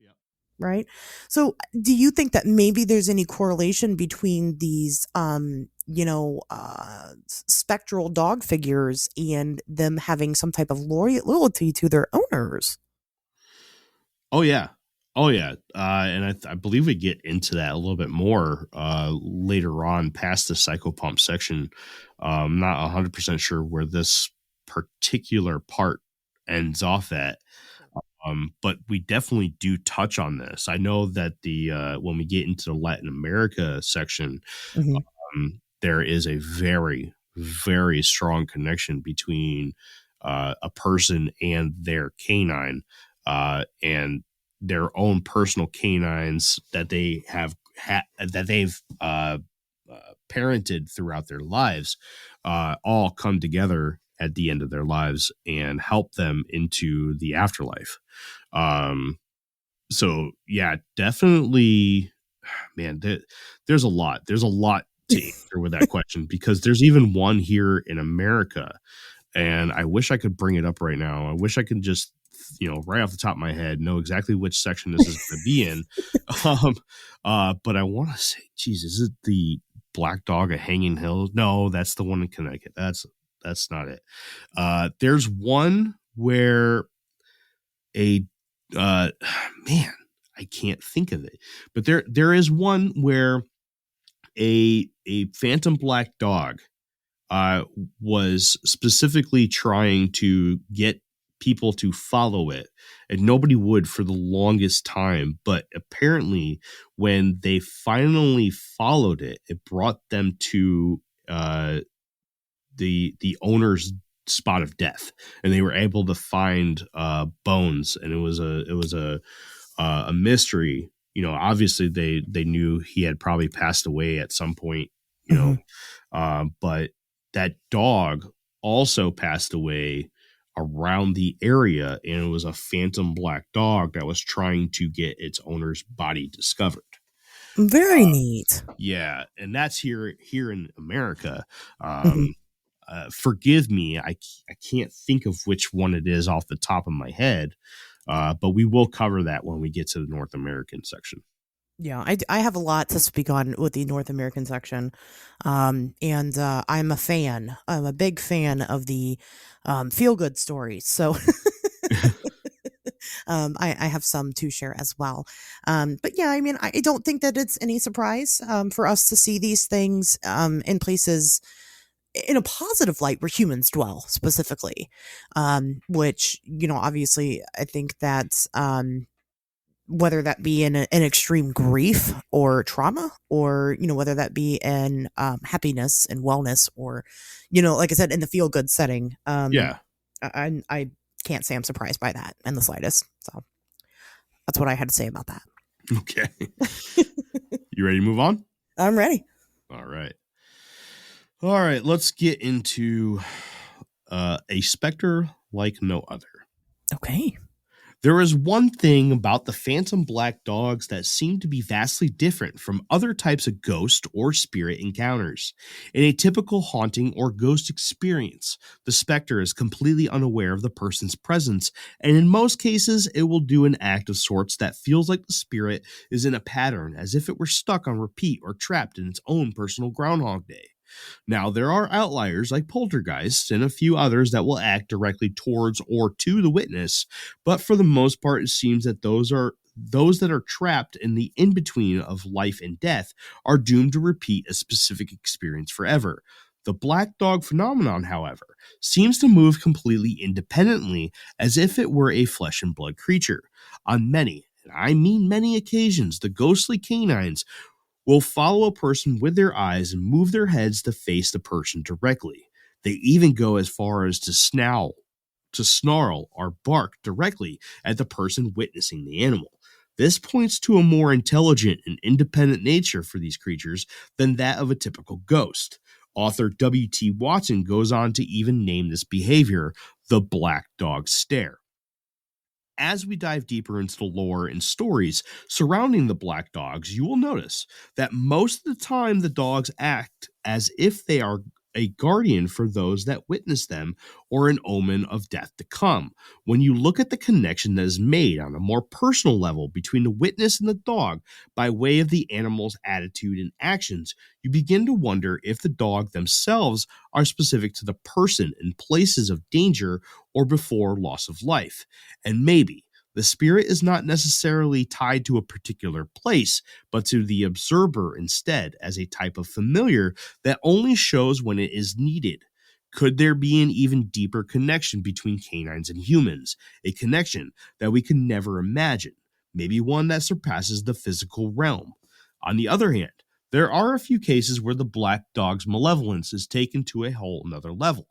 S2: Yep.
S1: right? So do you think that maybe there's any correlation between these, spectral dog figures and them having some type of loyalty to their owners?
S2: Oh yeah. Oh yeah. And I believe we get into that a little bit more later on past the psychopomp section. I'm not 100% sure where this particular part ends off at. But we definitely do touch on this. I know that the when we get into the Latin America section,
S1: Mm-hmm.
S2: there is a very, very strong connection between a person and their canine, and their own personal canines that they have that they've parented throughout their lives, all come together at the end of their lives and help them into the afterlife. Um, so yeah, definitely, man. There's a lot to answer with that question because there's even one here in America, and I wish I could bring it up right now. I wish I could just right off the top of my head know exactly which section this is going to be in. Um, but I want to say, geez, is it the Black Dog at Hanging Hill? No, that's the one in Connecticut. That's not it. There's one where a uh man, I can't think of it, but there is one where a phantom black dog uh was specifically trying to get people to follow it, and nobody would for the longest time, but apparently when they finally followed it, it brought them to uh the owner's spot of death, and they were able to find bones, and it was a mystery. Obviously they knew he had probably passed away at some point,
S1: Mm-hmm.
S2: but that dog also passed away around the area, and it was a phantom black dog that was trying to get its owner's body discovered.
S1: Very neat.
S2: Yeah, and that's here in America.
S1: Mm-hmm.
S2: um Forgive me, I can't think of which one it is off the top of my head, but we will cover that when we get to the North American section.
S1: Yeah, I have a lot to speak on with the North American section. And I'm a fan. I'm a big fan of the feel good stories. So I have some to share as well. But yeah, I mean, I don't think that it's any surprise for us to see these things in places in a positive light where humans dwell specifically, which, obviously, I think that whether that be in an extreme grief or trauma, or whether that be in happiness and wellness, or like I said, in the feel good setting,
S2: Yeah.
S1: I can't say I'm surprised by that in the slightest. So That's what I had to say about that.
S2: Okay. You ready to move on?
S1: I'm ready.
S2: All right. All right. Let's get into a specter like no other.
S1: Okay.
S2: There is one thing about the phantom black dogs that seem to be vastly different from other types of ghost or spirit encounters. In a typical haunting or ghost experience, the specter is completely unaware of the person's presence, and in most cases, it will do an act of sorts that feels like the spirit is in a pattern, as if it were stuck on repeat or trapped in its own personal Groundhog Day. Now, there are outliers like poltergeists and a few others that will act directly towards or to the witness, but for the most part, it seems that those that are trapped in the in-between of life and death are doomed to repeat a specific experience forever. The black dog phenomenon, however, seems to move completely independently as if it were a flesh and blood creature. On many, and I mean many occasions, the ghostly canines will follow a person with their eyes and move their heads to face the person directly. They even go as far as to snarl, or bark directly at the person witnessing the animal. This points to a more intelligent and independent nature for these creatures than that of a typical ghost. Author W.T. Watson goes on to even name this behavior the black dog stare. As we dive deeper into the lore and stories surrounding the black dogs, you will notice that most of the time the dogs act as if they are a guardian for those that witness them or an omen of death to come. When you look at the connection that is made on a more personal level between the witness and the dog by way of the animal's attitude and actions, you begin to wonder if the dog themselves are specific to the person in places of danger or before loss of life. And maybe the spirit is not necessarily tied to a particular place, but to the observer instead, as a type of familiar that only shows when it is needed. Could there be an even deeper connection between canines and humans? A connection that we can never imagine, maybe one that surpasses the physical realm. On the other hand, there are a few cases where the black dog's malevolence is taken to a whole another level.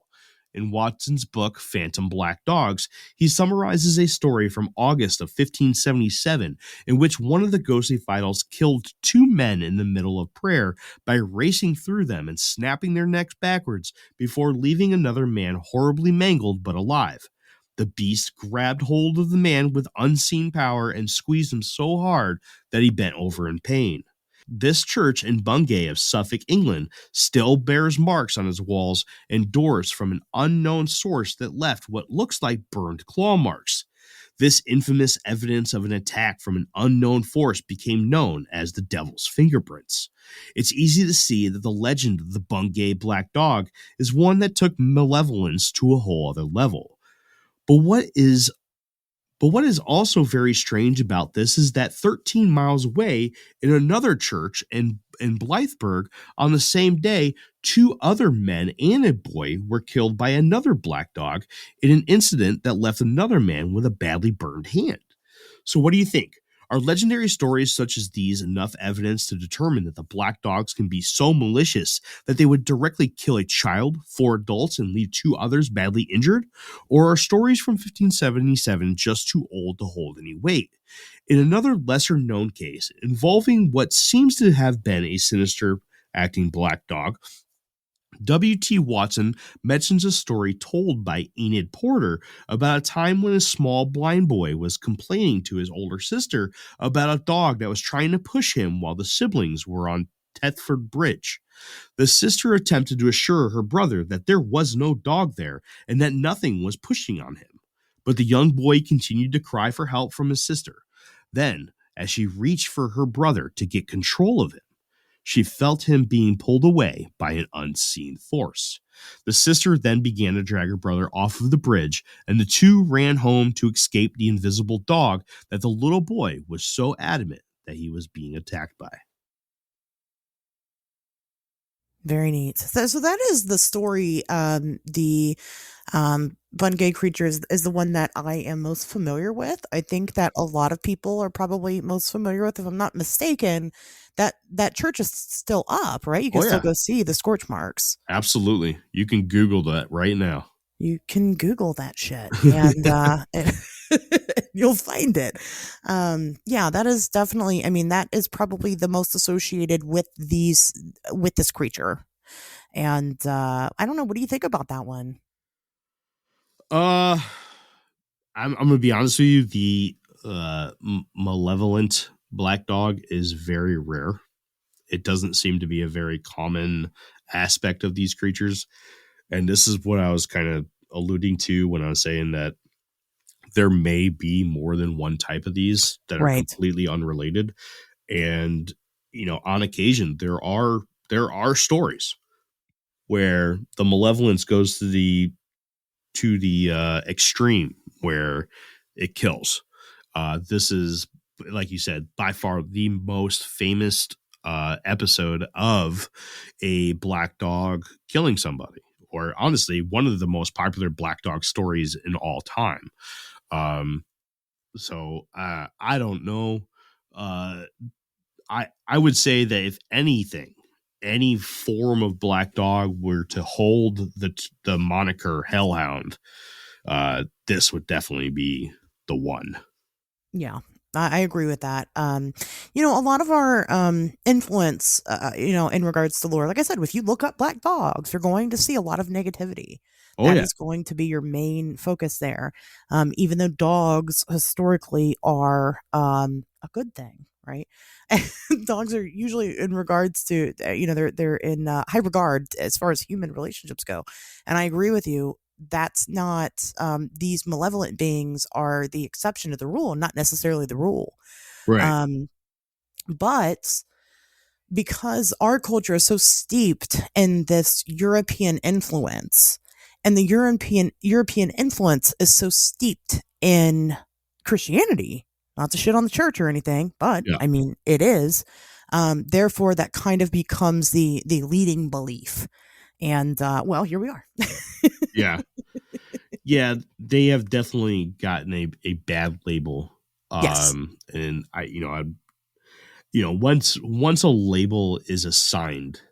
S2: In Watson's book, Phantom Black Dogs, he summarizes a story from August of 1577 in which one of the ghostly fighters killed two men in the middle of prayer by racing through them and snapping their necks backwards before leaving another man horribly mangled but alive. The beast grabbed hold of the man with unseen power and squeezed him so hard that he bent over in pain. This church in Bungay of Suffolk, England, still bears marks on its walls and doors from an unknown source that left what looks like burned claw marks. This infamous evidence of an attack from an unknown force became known as the Devil's Fingerprints. It's easy to see that the legend of the Bungay Black Dog is one that took malevolence to a whole other level. But what is also very strange about this is that 13 miles away in another church in Blythburgh on the same day, two other men and a boy were killed by another black dog in an incident that left another man with a badly burned hand. So what do you think? Are legendary stories such as these enough evidence to determine that the black dogs can be so malicious that they would directly kill a child, four adults, and leave two others badly injured? Or are stories from 1577 just too old to hold any weight? In another lesser known case involving what seems to have been a sinister acting black dog, W.T. Watson mentions a story told by Enid Porter about a time when a small blind boy was complaining to his older sister about a dog that was trying to push him while the siblings were on Thetford Bridge. The sister attempted to assure her brother that there was no dog there and that nothing was pushing on him. But the young boy continued to cry for help from his sister. Then, as she reached for her brother to get control of him, she felt him being pulled away by an unseen force. The sister then began to drag her brother off of the bridge, and the two ran home to escape the invisible dog that the little boy was so adamant that he was being attacked by.
S1: Very neat. So that is the story. The Bungay creature is the one that I am most familiar with. I think that a lot of people are probably most familiar with. If I'm not mistaken, that church is still up, right? You can
S2: Oh,
S1: still
S2: yeah.
S1: go see the scorch marks.
S2: Absolutely. You can Google that right now.
S1: You can Google that shit, and You'll find it. Yeah, that is definitely, I mean, that is probably the most associated with this creature. And I don't know, what do you think about that one?
S2: Uh, I'm gonna be honest with you. The malevolent black dog is very rare. It doesn't seem to be a very common aspect of these creatures, and this is what I was kind of alluding to when I was saying that there may be more than one type of these that are
S1: Right.
S2: completely unrelated. And on occasion there are stories where the malevolence goes to the extreme where it kills. This is, like you said, by far the most famous episode of a black dog killing somebody, or honestly, one of the most popular black dog stories in all time. Um, so I don't know. Uh, I would say that if anything, any form of black dog were to hold the moniker Hellhound, this would definitely be the one.
S1: Yeah, I agree with that. A lot of our influence, in regards to lore, like I said, if you look up black dogs, you're going to see a lot of negativity.
S2: Oh
S1: That
S2: yeah,
S1: is going to be your main focus there. Even though dogs historically are a good thing, right? Dogs are usually in regards to, they're in high regard as far as human relationships go, and I agree with you. That's not, these malevolent beings are the exception to the rule, not necessarily the rule.
S2: right.
S1: Um, but because our culture is so steeped in this European influence, and the European influence is so steeped in Christianity, not to shit on the church or anything, but
S2: Yeah,
S1: I mean it is. Therefore, that kind of becomes the leading belief, and well, here we are.
S2: yeah, yeah. They have definitely gotten a bad label.
S1: Yes.
S2: And once a label is assigned,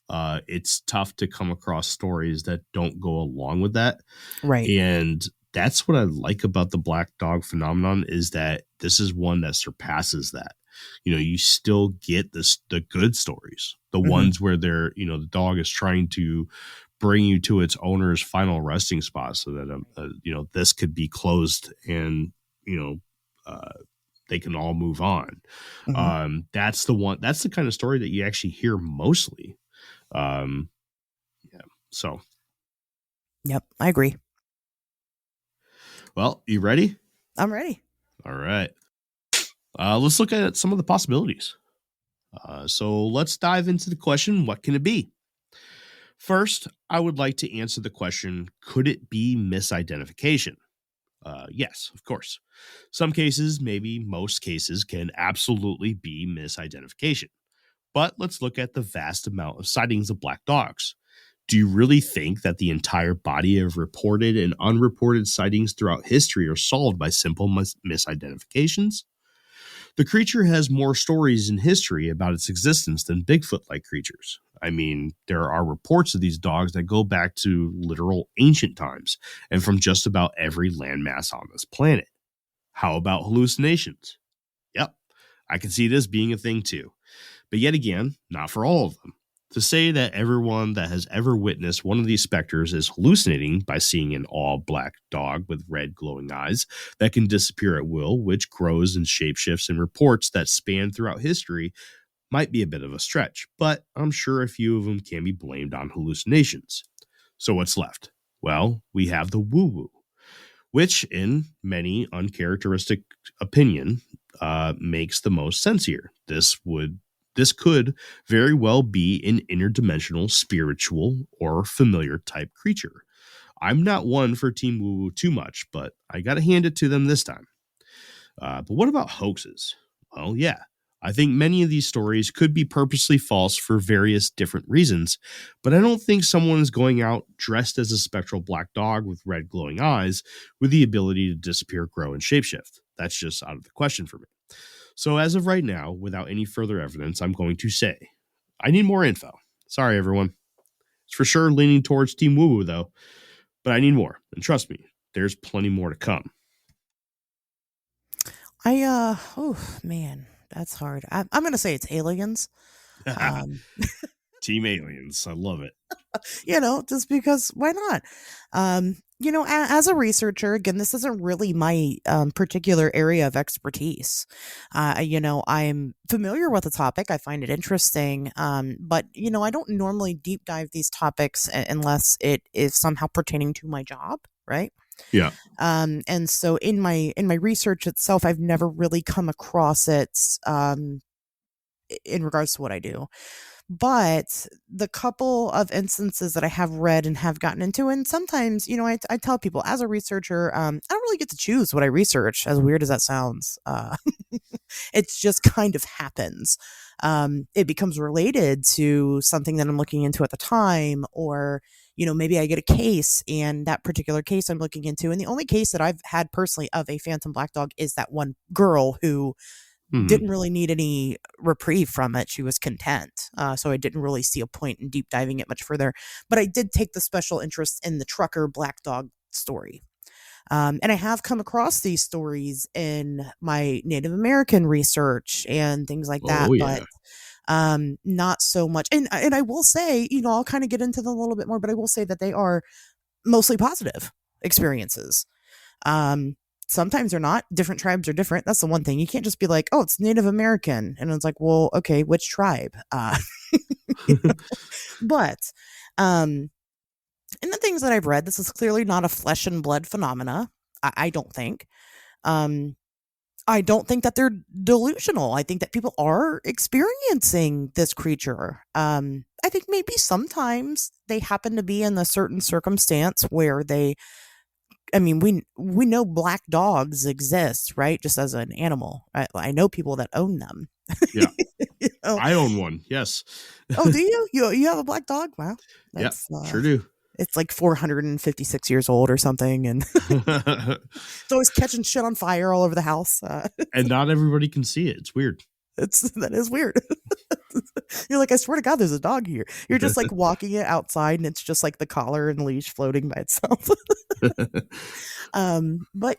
S2: it's tough to come across stories that don't go along with that.
S1: Right.
S2: And that's what I like about the black dog phenomenon, is that this is one that surpasses that. You still get the good stories, the
S1: Mhm.
S2: ones where the dog is trying to bring you to its owner's final resting spot so that this could be closed, and you know uh, they can all move on.
S1: Mhm.
S2: That's the kind of story that you actually hear mostly. um yeah. So,
S1: Yep, I agree.
S2: well, you ready?
S1: I'm ready.
S2: All right. Let's look at some of the possibilities. So let's dive into the question, what can it be? First, I would like to answer the question, could it be misidentification? Yes, of course. Some cases, maybe most cases, can absolutely be misidentification. But let's look at the vast amount of sightings of black dogs. Do you really think that the entire body of reported and unreported sightings throughout history are solved by simple misidentifications? The creature has more stories in history about its existence than Bigfoot like creatures. I mean, there are reports of these dogs that go back to literal ancient times and from just about every landmass on this planet. How about hallucinations? Yep, I can see this being a thing too. But yet again, not for all of them. To say that everyone that has ever witnessed one of these specters is hallucinating by seeing an all black dog with red glowing eyes that can disappear at will, which grows and shapeshifts in reports that span throughout history, might be a bit of a stretch, but I'm sure a few of them can be blamed on hallucinations. So what's left? Well, we have the woo woo, which, in many uncharacteristic opinion, makes the most sense here. This could very well be an interdimensional, spiritual, or familiar type creature. I'm not one for Team Woo Woo too much, but I got to hand it to them this time. But what about hoaxes? Well, yeah. I think many of these stories could be purposely false for various different reasons, but I don't think someone is going out dressed as a spectral black dog with red glowing eyes with the ability to disappear, grow, and shapeshift. That's just out of the question for me. So, as of right now, without any further evidence, I'm going to say I need more info. Sorry, everyone. It's for sure leaning towards Team Woo Woo, though, but I need more. And trust me, there's plenty more to come.
S1: Oh man, that's hard. I'm gonna say it's aliens. Um,
S2: Team Aliens. I love it.
S1: just because why not? As a researcher, again, this isn't really my particular area of expertise. I'm familiar with the topic. I find it interesting. But I don't normally deep dive these topics unless it is somehow pertaining to my job, right?
S2: Yeah.
S1: And so in my research itself, I've never really come across it in regards to what I do. But the couple of instances that I have read and have gotten into, and sometimes, I tell people as a researcher, I don't really get to choose what I research, as weird as that sounds. It just kind of happens. It becomes related to something that I'm looking into at the time, or, maybe I get a case, and that particular case I'm looking into. And the only case that I've had personally of a phantom black dog is that one girl who
S2: Hmm.
S1: didn't really need any reprieve from it. She was content. So I didn't really see a point in deep diving it much further. But I did take the special interest in the trucker black dog story. And I have come across these stories in my Native American research and things like
S2: Oh,
S1: that, but
S2: yeah.
S1: not so much. And I will say, I'll kind of get into them a little bit more, but I will say that they are mostly positive experiences. Um, Sometimes they're not. Different tribes are different. That's the one thing. You can't just be like, oh, it's Native American. And it's like, well, okay, which tribe? But um, in the things that I've read, this is clearly not a flesh and blood phenomena. I don't think. Um, I don't think that they're delusional. I think that people are experiencing this creature. I think maybe sometimes they happen to be in a certain circumstance where I mean, we know black dogs exist, right? Just as an animal. I know people that own them.
S2: Yeah.
S1: You know?
S2: I own one. Yes.
S1: Oh, do you? You have a black dog? Wow,
S2: Yeah.
S1: that's
S2: Sure do.
S1: it's like 456 years old or something, and it's always catching shit on fire all over the house.
S2: And not everybody can see it. It's weird.
S1: That is weird. You're like, I swear to God, there's a dog here. You're just like walking it outside, and it's just like the collar and leash floating by itself. But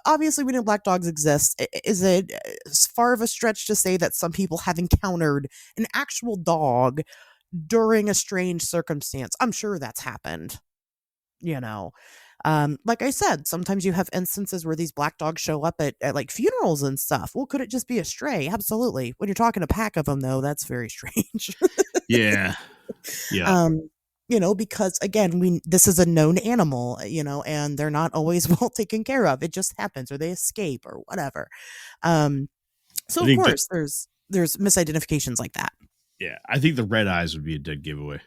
S1: obviously we know black dogs exist. Is it as far of a stretch to say that some people have encountered an actual dog during a strange circumstance? I'm sure that's happened, you know. Like I said, sometimes you have instances where these black dogs show up at like funerals and stuff. Well, could it just be a stray? Absolutely. When you're talking a pack of them, though, that's very strange.
S2: Yeah. Yeah.
S1: um, because again, this is a known animal, and they're not always well taken care of. It just happens, or they escape, or whatever. Um, so
S2: I
S1: of
S2: think that,
S1: course, there's misidentifications like that.
S2: yeah, I think the red eyes would be a dead giveaway.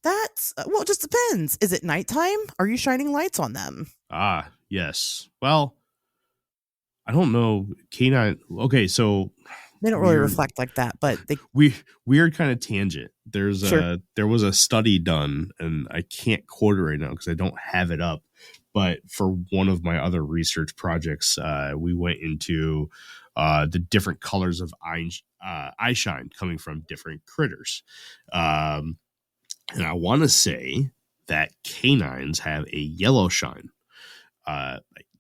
S1: That's well, it just depends. Is it nighttime? Are you shining lights on them?
S2: Ah, yes. Well, I don't know. Canine. Okay, so
S1: They don't really
S2: weird.
S1: reflect like that, but they
S2: We weird kind of tangent.
S1: sure.
S2: There was a study done, and I can't quote it right now because I don't have it up. But for one of my other research projects, we went into the different colors of eye shine coming from different critters, um, and I want to say that canines have a yellow shine.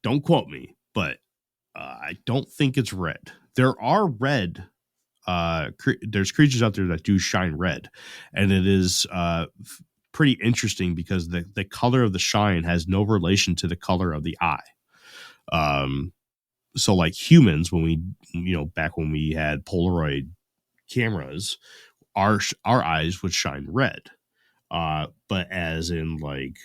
S2: Don't quote me, but I don't think it's red. There are red. There's creatures out there that do shine red, and it is pretty interesting because the color of the shine has no relation to the color of the eye. Um, so like humans, when we back when we had Polaroid cameras, our eyes would shine red. But as in like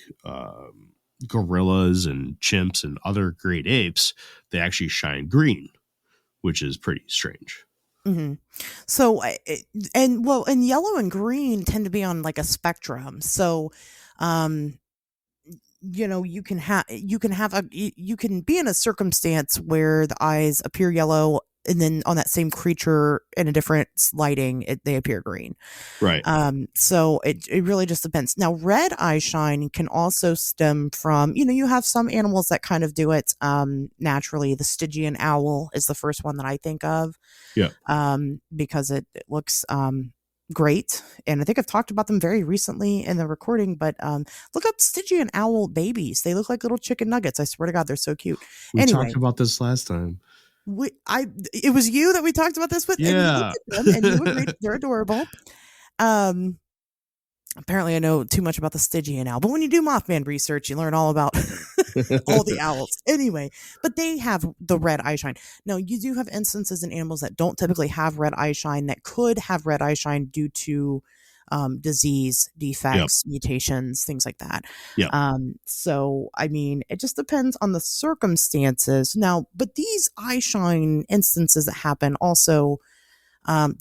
S2: gorillas and chimps and other great apes, they actually shine green, which is pretty strange.
S1: Hmm. So, and yellow and green tend to be on like a spectrum. So, um, you can be in a circumstance where the eyes appear yellow, and then on that same creature in a different lighting, they appear green.
S2: Right.
S1: So it really just depends. Now, red eye shine can also stem from, you have some animals that kind of do it naturally. The Stygian owl is the first one that I think of,
S2: Yeah.
S1: because it looks great. And I think I've talked about them very recently in the recording, but look up Stygian owl babies. They look like little chicken nuggets. I swear to God, they're so cute.
S2: We talked
S1: Anyway,
S2: about this last time.
S1: it was you that we talked about this with, and you looked
S2: Yeah.
S1: at them and you agreed they're adorable. Um, Apparently I know too much about the Stygian owl, but when you do Mothman research, you learn all about all the owls. Anyway, but they have the red eye shine. Now, you do have instances in animals that don't typically have red eye shine that could have red eye shine due to disease,
S2: Yep.
S1: defects, mutations, things like that.
S2: Yep.
S1: So, I mean, it just depends on the circumstances. Now, but these eye shine instances that happen also,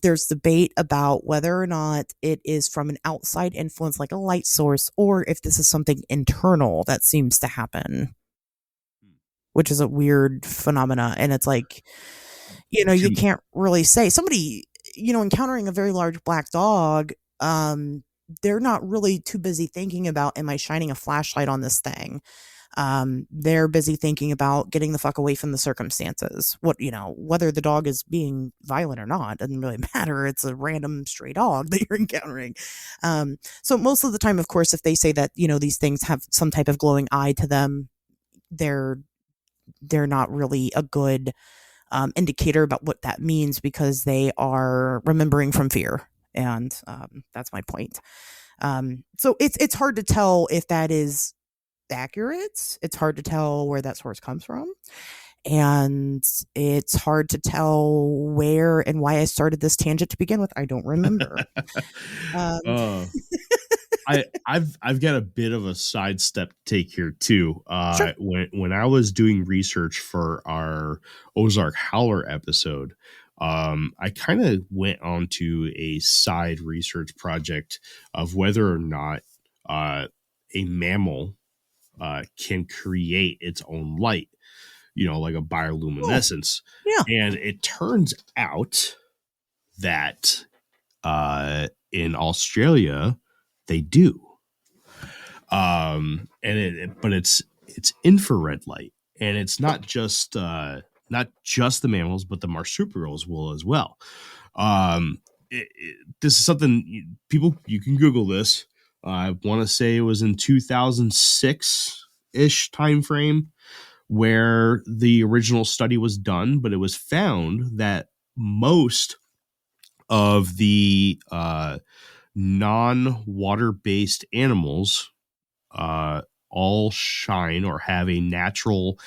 S1: there's debate about whether or not it is from an outside influence like a light source or if this is something internal that seems to happen, which is a weird phenomena. And it's like, you
S2: Jim-
S1: can't really say. Somebody, encountering a very large black dog, they're not really too busy thinking about, am I shining a flashlight on this thing? They're busy thinking about getting the fuck away from the circumstances. Whether the dog is being violent or not doesn't really matter. It's a random stray dog that you're encountering. So most of the time, of course, if they say that, these things have some type of glowing eye to them, they're not really a good indicator about what that means, because they are remembering from fear. And that's my point. So it's hard to tell if that is accurate. It's hard to tell where that source comes from. And it's hard to tell where and why I started this tangent to begin with. I don't remember. Um,
S2: uh, I've got a bit of a sidestep take here too.
S1: sure.
S2: When I was doing research for our Ozark Howler episode, I kind of went on to a side research project of whether or not a mammal can create its own light, like a
S1: Oh,
S2: bioluminescence.
S1: yeah.
S2: And it turns out that in Australia they do. But it's infrared light, and it's not just the mammals, but the marsupials will as well. This is something people, you can Google this. I want to say it was in 2006 ish time frame where the original study was done, but it was found that most of the non-water based animals uh, all shine or have a natural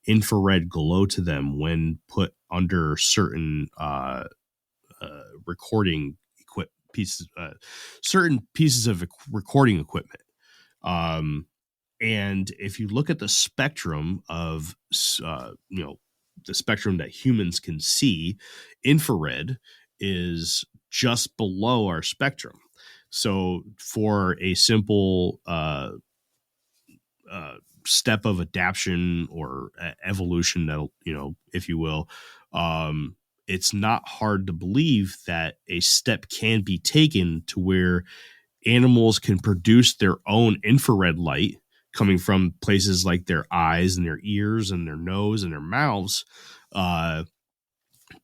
S2: infrared glow to them when put under certain recording pieces, certain pieces of recording equipment. Um, and if you look at the spectrum of, the spectrum that humans can see, infrared is just below our spectrum. So for a simple step of adaptation or evolution, that, if you will, it's not hard to believe that a step can be taken to where animals can produce their own infrared light coming from places like their eyes and their ears and their nose and their mouths, uh,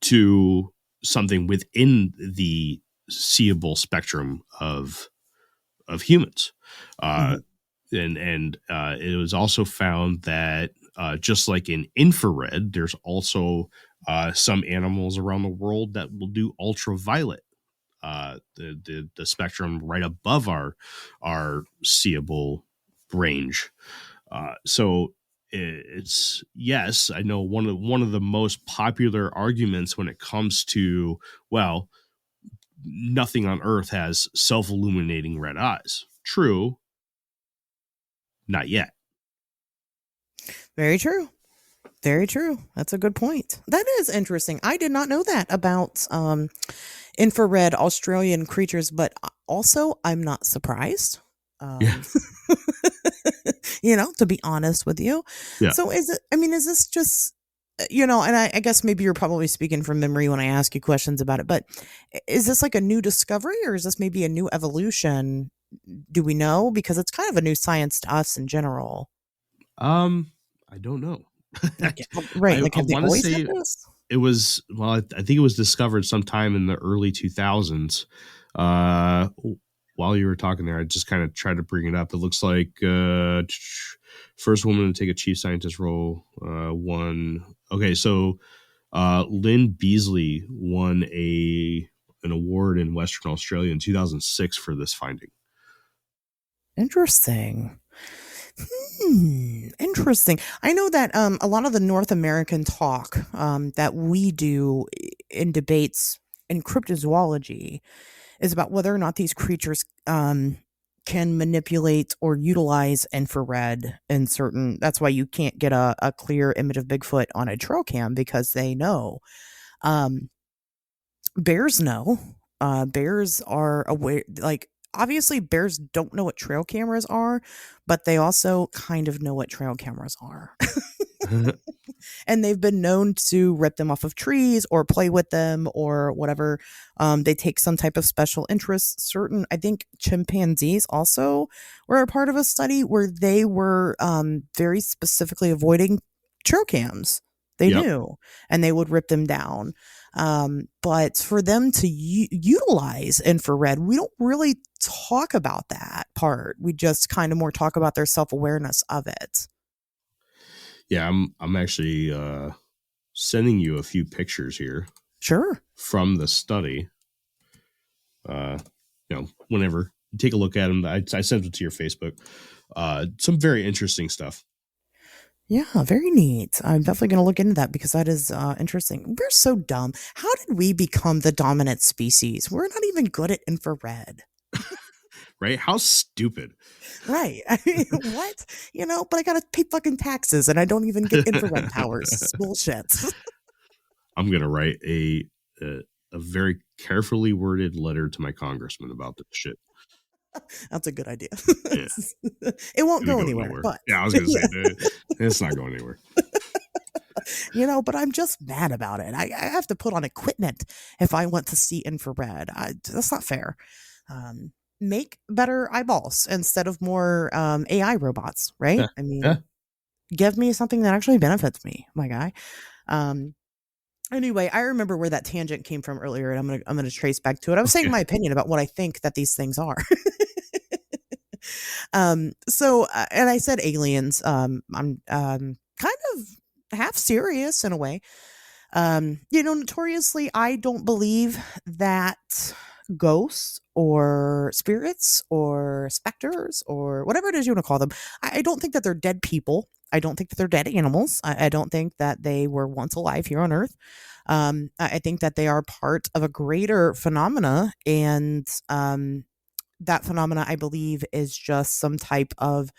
S2: to something within the seeable spectrum of humans. Uh,
S1: Mhm.
S2: and it was also found that just like in infrared, there's also some animals around the world that will do ultraviolet, the spectrum right above our seeable range. So it's, yes, I know one of the most popular arguments when it comes to, well, nothing on Earth has self illuminating red eyes. True, not yet.
S1: Very true. Very true. That's a good point. That is interesting. I did not know that about infrared Australian creatures, but also I'm not surprised.
S2: Yeah,
S1: Um, to be honest with you.
S2: yeah.
S1: So is this just, and I guess maybe you're probably speaking from memory when I ask you questions about it, but is this like a new discovery or is this maybe a new evolution? Do we know? Because it's kind of a new science to us in general.
S2: I don't know.
S1: Like, right. Like,
S2: I
S1: have they
S2: want to
S1: always had
S2: say
S1: this?
S2: it was, well, I think it was discovered sometime in the early 2000s. Uh, while you were talking there, I just kind of tried to bring it up. It looks like first woman to take a chief scientist role. One. Okay, so Lynn Beasley won a an award in Western Australia in 2006 for this finding.
S1: Interesting. Interesting. I know that a lot of the North American talk that we do in debates in cryptozoology is about whether or not these creatures can manipulate or utilize infrared in certain. That's why you can't get a clear image of Bigfoot on a trail cam, because they know. Um, bears know. Bears are aware. Like, obviously, bears don't know what trail cameras are, but they also kind of know what trail cameras are. And they've been known to rip them off of trees or play with them or whatever. They take some type of special interest. Certain, I think, chimpanzees also were a part of a study where they were very specifically avoiding trail cams. They
S2: Yep.
S1: knew, and they would rip them down. But for them to utilize infrared, we don't really talk about that part. We just kind of more talk about their self awareness of it.
S2: Yeah, I'm actually sending you a few pictures here.
S1: Sure.
S2: From the study. Whenever you take a look at them, I sent it to your Facebook. Some very interesting stuff.
S1: Yeah, very neat. I'm definitely going to look into that because that is interesting. We're so dumb. How did we become the dominant species? We're not even good at infrared.
S2: Right? How stupid.
S1: Right. I mean, what? But I got to pay fucking taxes and I don't even get infrared powers. It's bullshit.
S2: I'm going to write a very carefully worded letter to my congressman about this shit.
S1: That's a good idea.
S2: Yeah.
S1: It won't go anywhere. But
S2: yeah, I was going to say, it's not going anywhere.
S1: But I'm just mad about it. I have to put on equipment if I want to see infrared. That's not fair. Make better eyeballs instead of more AI robots, right?
S2: Yeah.
S1: I mean, give me something that actually benefits me, my guy. Anyway, I remember where that tangent came from earlier, and I'm gonna trace back to it. I was saying my opinion about what I think that these things are. So, and I said aliens. I'm kind of half serious in a way. Notoriously, I don't believe that ghosts or spirits or specters or whatever it is you want to call them, I don't think that they're dead people. I don't think that they're dead animals. I don't think that they were once alive here on Earth. I think that they are part of a greater phenomena, and that phenomena, I believe, is just some type of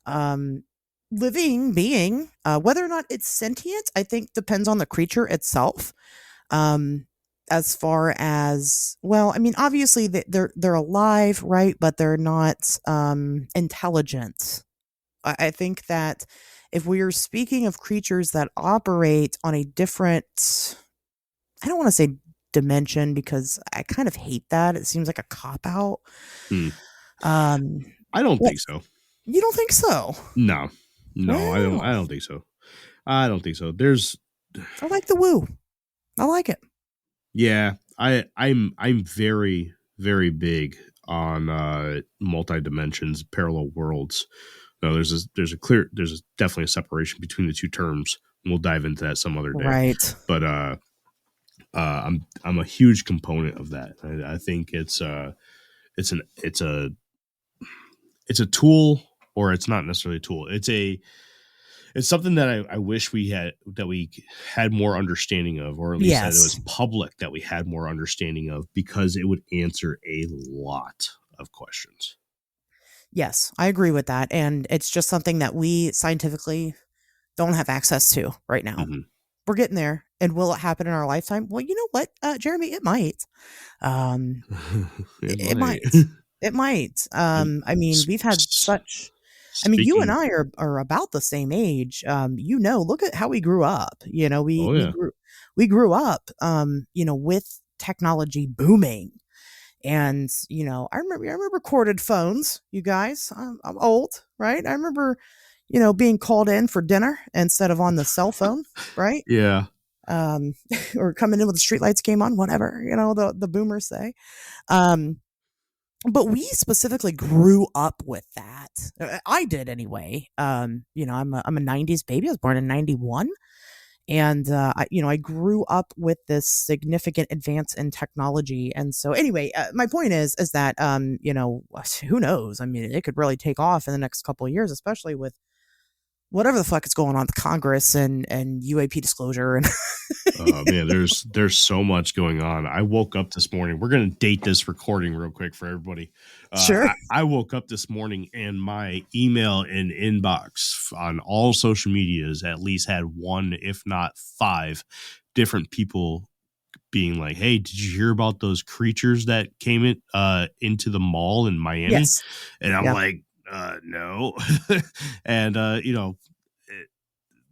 S1: um, living being. Whether or not it's sentient, I think depends on the creature itself. Um, as far as, well, I mean, obviously they're alive, right? But they're not intelligent. I think that if we are speaking of creatures that operate on a different, I don't want to say dimension because I kind of hate that. It seems like a cop out.
S2: I don't think so.
S1: You don't think so?
S2: No,
S1: Well,
S2: I don't think so. I don't think so.
S1: I like the woo. I like it.
S2: Yeah, I'm very, very big on multi dimensions, parallel worlds. No, there's definitely a separation between the two terms. And we'll dive into that some other day.
S1: Right.
S2: But I'm a huge component of that. I think it's a tool, or it's not necessarily a tool. It's something that I wish we had more understanding of, or at least that it was public that we had more understanding of, because it would answer a lot of questions.
S1: Yes, I agree with that. And it's just something that we scientifically don't have access to right now.
S2: Mm-hmm.
S1: We're getting there. And will it happen in our lifetime? Well, you know what, Jeeremy, it might. It might. It might. I mean, we've had such. I mean, you and I are about the same age. Look at how we grew up. We grew up, with technology booming. And, I remember corded phones, you guys. I'm old, right? I remember, being called in for dinner instead of on the cell phone, right?
S2: Yeah.
S1: Or coming in with the streetlights came on, whatever, the boomers say. But we specifically grew up with that. I did anyway. I'm a 90s baby. I was born in 91. And I grew up with this significant advance in technology. And so anyway, my point is that who knows? I mean, it could really take off in the next couple of years, especially with whatever the fuck is going on with Congress and UAP disclosure and
S2: Oh man, there's so much going on. I woke up this morning. We're gonna date this recording real quick for everybody.
S1: sure.
S2: I woke up this morning and my email and inbox on all social medias at least had one, if not five, different people being like, "Hey, did you hear about those creatures that came into the mall in Miami?"
S1: Yes.
S2: And I'm
S1: Yeah.
S2: like, "No," and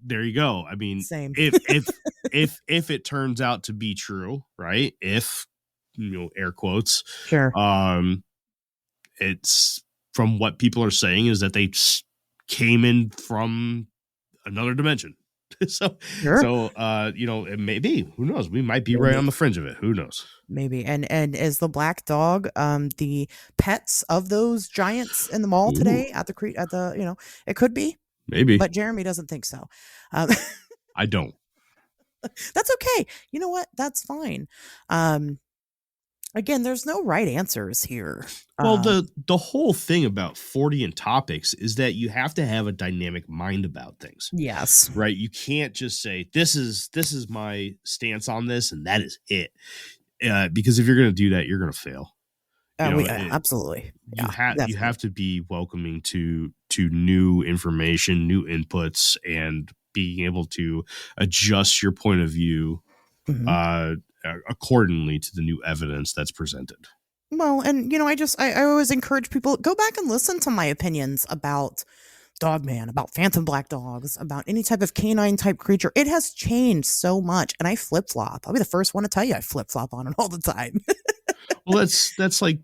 S2: there you go. I mean,
S1: Same.
S2: if it turns out to be true, right? If air quotes,
S1: Sure.
S2: um, it's from what people are saying is that they came in from another dimension. so
S1: Sure.
S2: it may be. Who knows? We might be right
S1: Maybe.
S2: on the fringe of it. Who knows?
S1: Maybe. And is the black dog the pets of those giants in the mall
S2: Ooh,
S1: today at the it could be,
S2: maybe.
S1: but Jeeremy doesn't think so. Um,
S2: I don't.
S1: that's okay. You know what? That's fine. Um, again, there's no right answers here.
S2: Well, the whole thing about 40 and topics is that you have to have a dynamic mind about things.
S1: Yes.
S2: Right? You can't just say this is my stance on this and that is it. Because if you're going to do that, you're going to fail.
S1: Absolutely.
S2: You
S1: Yeah,
S2: have to be welcoming to new information, new inputs, and being able to adjust your point of view
S1: hmm
S2: uh, accordingly to the new evidence that's presented.
S1: Well, and I always encourage people go back and listen to my opinions about Dogman, about Phantom Black Dogs, about any type of canine type creature. It has changed so much, and I flip flop. I'll be the first one to tell you I flip flop on it all the time.
S2: Well, that's like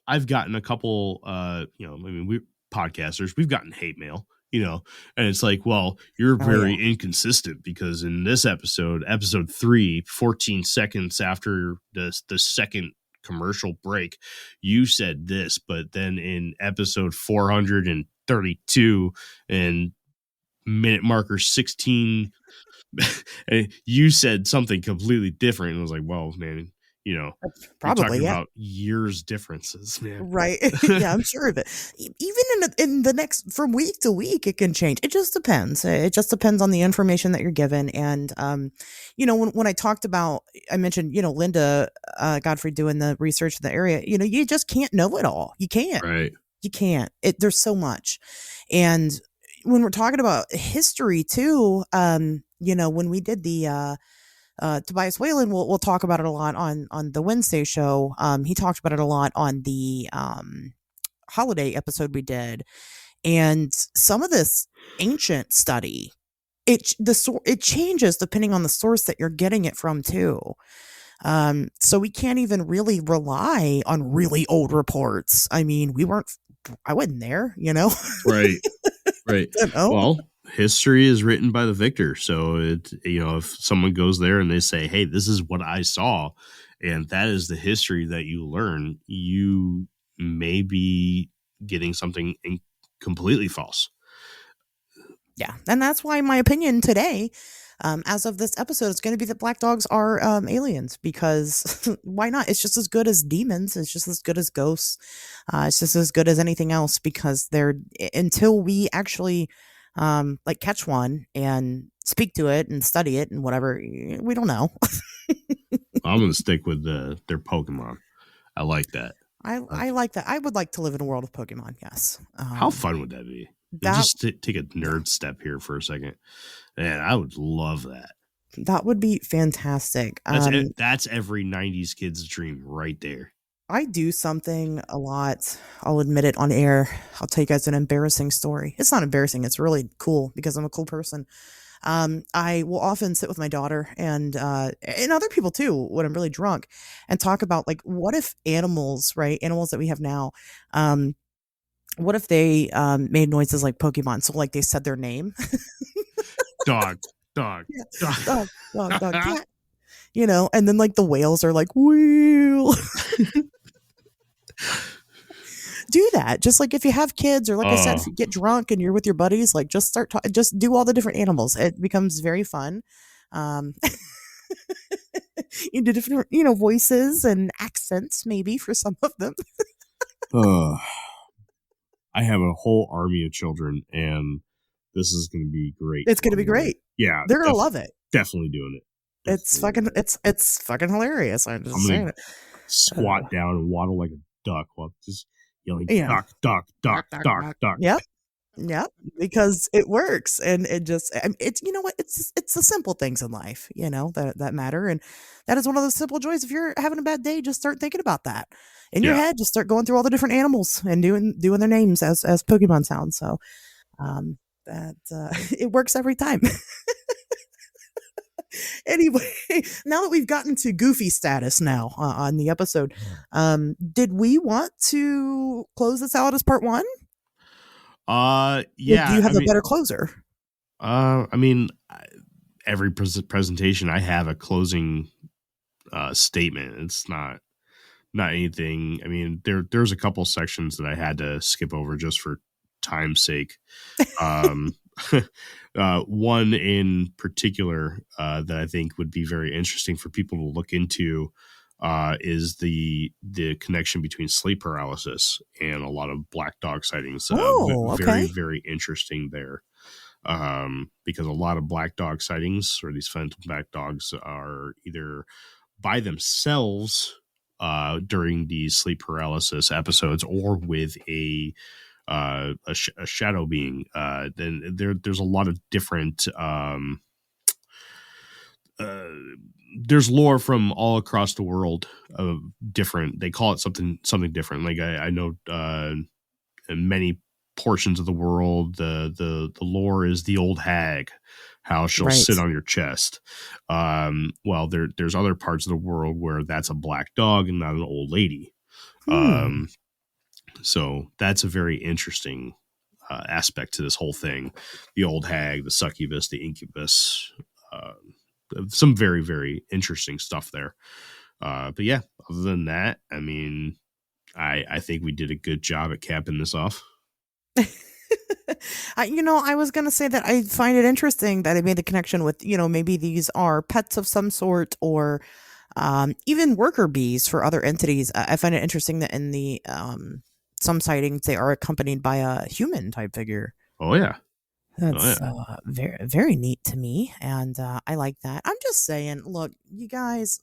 S2: I've gotten a couple I mean we podcasters we've gotten hate mail, and it's like, well, you're
S1: Oh yeah.
S2: very inconsistent because in this episode 3, 14 seconds after the second commercial break, you said this, but then in episode 432 and minute marker 16 you said something completely different. And I was like, well, man, you're
S1: Probably,
S2: talking
S1: yeah.
S2: about years differences, man.
S1: Right. Yeah, I'm sure of it. Even in the next from week to week, it can change. It just depends. It just depends on the information that you're given. And when I talked about, I mentioned, Linda Godfrey doing the research in the area. You just can't know it all. You can't.
S2: Right.
S1: You can't. There's so much, and when we're talking about history too, when we did the Tobias Whalen, we'll talk about it a lot on the Wednesday show. He talked about it a lot on the holiday episode we did, and some of this ancient study, it changes depending on the source that you're getting it from too. So we can't even really rely on really old reports. I mean, I wasn't there,
S2: Right. Right.
S1: Oh,
S2: Well, history is written by the victor. So if someone goes there and they say, hey, this is what I saw, and that is the history that you learn, you may be getting something completely false.
S1: yeah. And that's why my opinion today, as of this episode, is going to be that black dogs are aliens, because why not? It's just as good as demons. It's just as good as ghosts. It's just as good as anything else, because until we actually catch one and speak to it and study it and whatever, we don't know.
S2: I'm going to stick with their Pokemon. I like that.
S1: I like that. I would like to live in a world of Pokemon. Yes.
S2: How fun would that be?
S1: That
S2: Just take a nerd step here for a second. Man, I would love that.
S1: that would be fantastic.
S2: That's every 90s kid's dream right there.
S1: I do something a lot. I'll admit it on air. I'll tell you guys an embarrassing story. It's not embarrassing. It's really cool because I'm a cool person. I will often sit with my daughter and other people too when I'm really drunk, and talk about, like, what if animals, right? Animals that we have now, what if they made noises like Pokemon? So, like, they said their name.
S2: Dog.
S1: Yeah. Dog, cat. And then, like, the whales are like, wheel. Do that. Just like if you have kids, or like I said, if
S2: Oh,
S1: you get drunk and you're with your buddies, like just just do all the different animals. It becomes very fun. Um, you do different, voices and accents maybe for some of them.
S2: uh, I have a whole army of children, and this is going to be great
S1: It's going
S2: for
S1: to be
S2: me.
S1: great.
S2: Yeah,
S1: They're going to love it.
S2: definitely doing it.
S1: It's
S2: Definitely
S1: fucking
S2: doing it.
S1: it's fucking hilarious. I'm
S2: I'm
S1: just
S2: going
S1: saying
S2: to
S1: it.
S2: squat down and waddle like a duck while just yelling,
S1: Yeah.
S2: duck, duck, duck,
S1: Knock, knock,
S2: duck,
S1: knock.
S2: duck.
S1: Yep. Yep, because it works, and it just it's, you know what, it's the simple things in life, that matter, and that is one of those simple joys. If you're having a bad day, just start thinking about that in your
S2: Yeah.
S1: head. Just start going through all the different animals and doing their names as Pokemon sounds. So um that it works every time. Anyway, now that we've gotten to goofy status now on the episode, did we want to close this out as part one? Or do
S2: Yeah.
S1: you have a better closer?
S2: I mean, every presentation I have a closing statement. It's not anything. I mean, there's a couple sections that I had to skip over just for time's sake. Um, one in particular that I think would be very interesting for people to look into is the connection between sleep paralysis and a lot of black dog sightings.
S1: Oh,
S2: Very,
S1: okay.
S2: very interesting there. Because a lot of black dog sightings, or these phantom black dogs, are either by themselves during these sleep paralysis episodes, or with a shadow being. Then there's a lot of different. Uh, there's lore from all across the world of different. They call it something different. Like I know in many portions of the world, the lore is the old hag, how she'll
S1: Right.
S2: sit on your chest. Well, there's other parts of the world where that's a black dog and not an old lady.
S1: Hmm.
S2: So that's a very interesting aspect to this whole thing. The old hag, the succubus, the incubus, some very, very interesting stuff there. But yeah, other than that, I mean, I think we did a good job at capping this off.
S1: I was going to say that I find it interesting that I made the connection with, maybe these are pets of some sort, or even worker bees for other entities. I find it interesting that in the some sightings, they are accompanied by a human type figure.
S2: Oh yeah.
S1: That's very, very neat to me, and I like that. I'm just saying, look, you guys,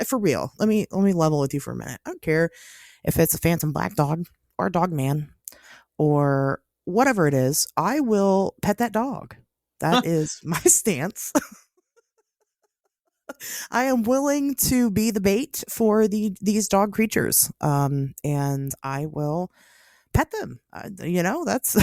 S1: for real. Let me level with you for a minute. I don't care if it's a phantom black dog or a dog man or whatever it is. I will pet that dog. That is my stance. I am willing to be the bait for these dog creatures, and I will pet them. That's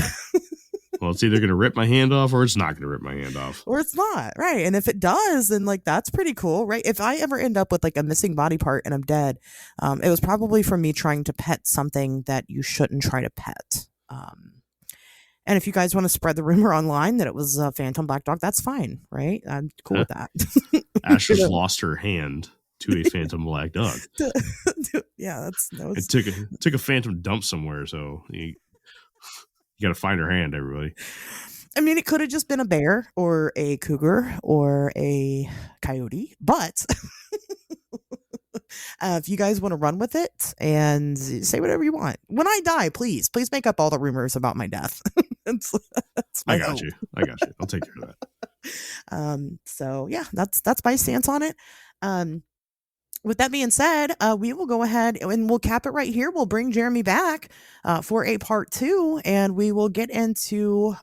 S2: Well, it's either going to rip my hand off or it's not going to rip my hand off.
S1: or it's not, right? And if it does, then like that's pretty cool, right? If I ever end up with like a missing body part and I'm dead, it was probably from me trying to pet something that you shouldn't try to pet. And if you guys want to spread the rumor online that it was a phantom black dog, that's fine, right? I'm cool with that.
S2: Asherz lost her hand to a phantom black dog.
S1: Yeah, that was.
S2: It took a phantom dump somewhere, so you got to find her hand, everybody.
S1: I mean, it could have just been a bear or a cougar or a coyote, but if you guys want to run with it and say whatever you want, when I die, please make up all the rumors about my death. that's my
S2: I got
S1: hope.
S2: you. I'll take care of that.
S1: So yeah, that's my stance on it. With that being said, we will go ahead and we'll cap it right here. We'll bring Jeeremy back for a part 2, and we will get into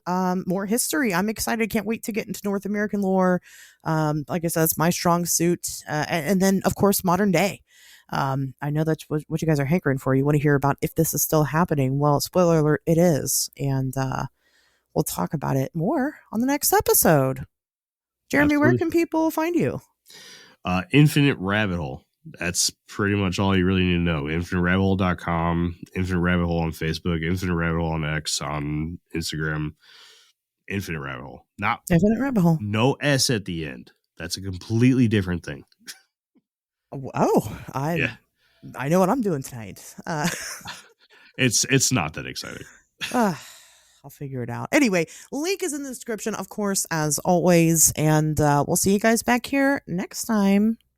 S1: more history. I'm excited. Can't wait to get into North American lore. Like I said, it's my strong suit. And then, of course, modern day. I know that's what you guys are hankering for. You want to hear about if this is still happening. Well, spoiler alert, it is. And we'll talk about it more on the next episode. Jeeremy,
S2: Absolutely.
S1: where can people find you?
S2: Infinite Rabbit Hole. That's pretty much all you really need to know. InfiniteRabbitHole.com, Infinite Rabbit Hole on Facebook, Infinite Rabbit Hole on X, on Instagram. Infinite Rabbit Hole. Not
S1: Infinite Rabbit Hole.
S2: No S at the end. That's a completely different thing.
S1: Oh, I know what I'm doing tonight.
S2: It's not that exciting.
S1: Uh, I'll figure it out. Anyway, link is in the description, of course, as always. And we'll see you guys back here next time.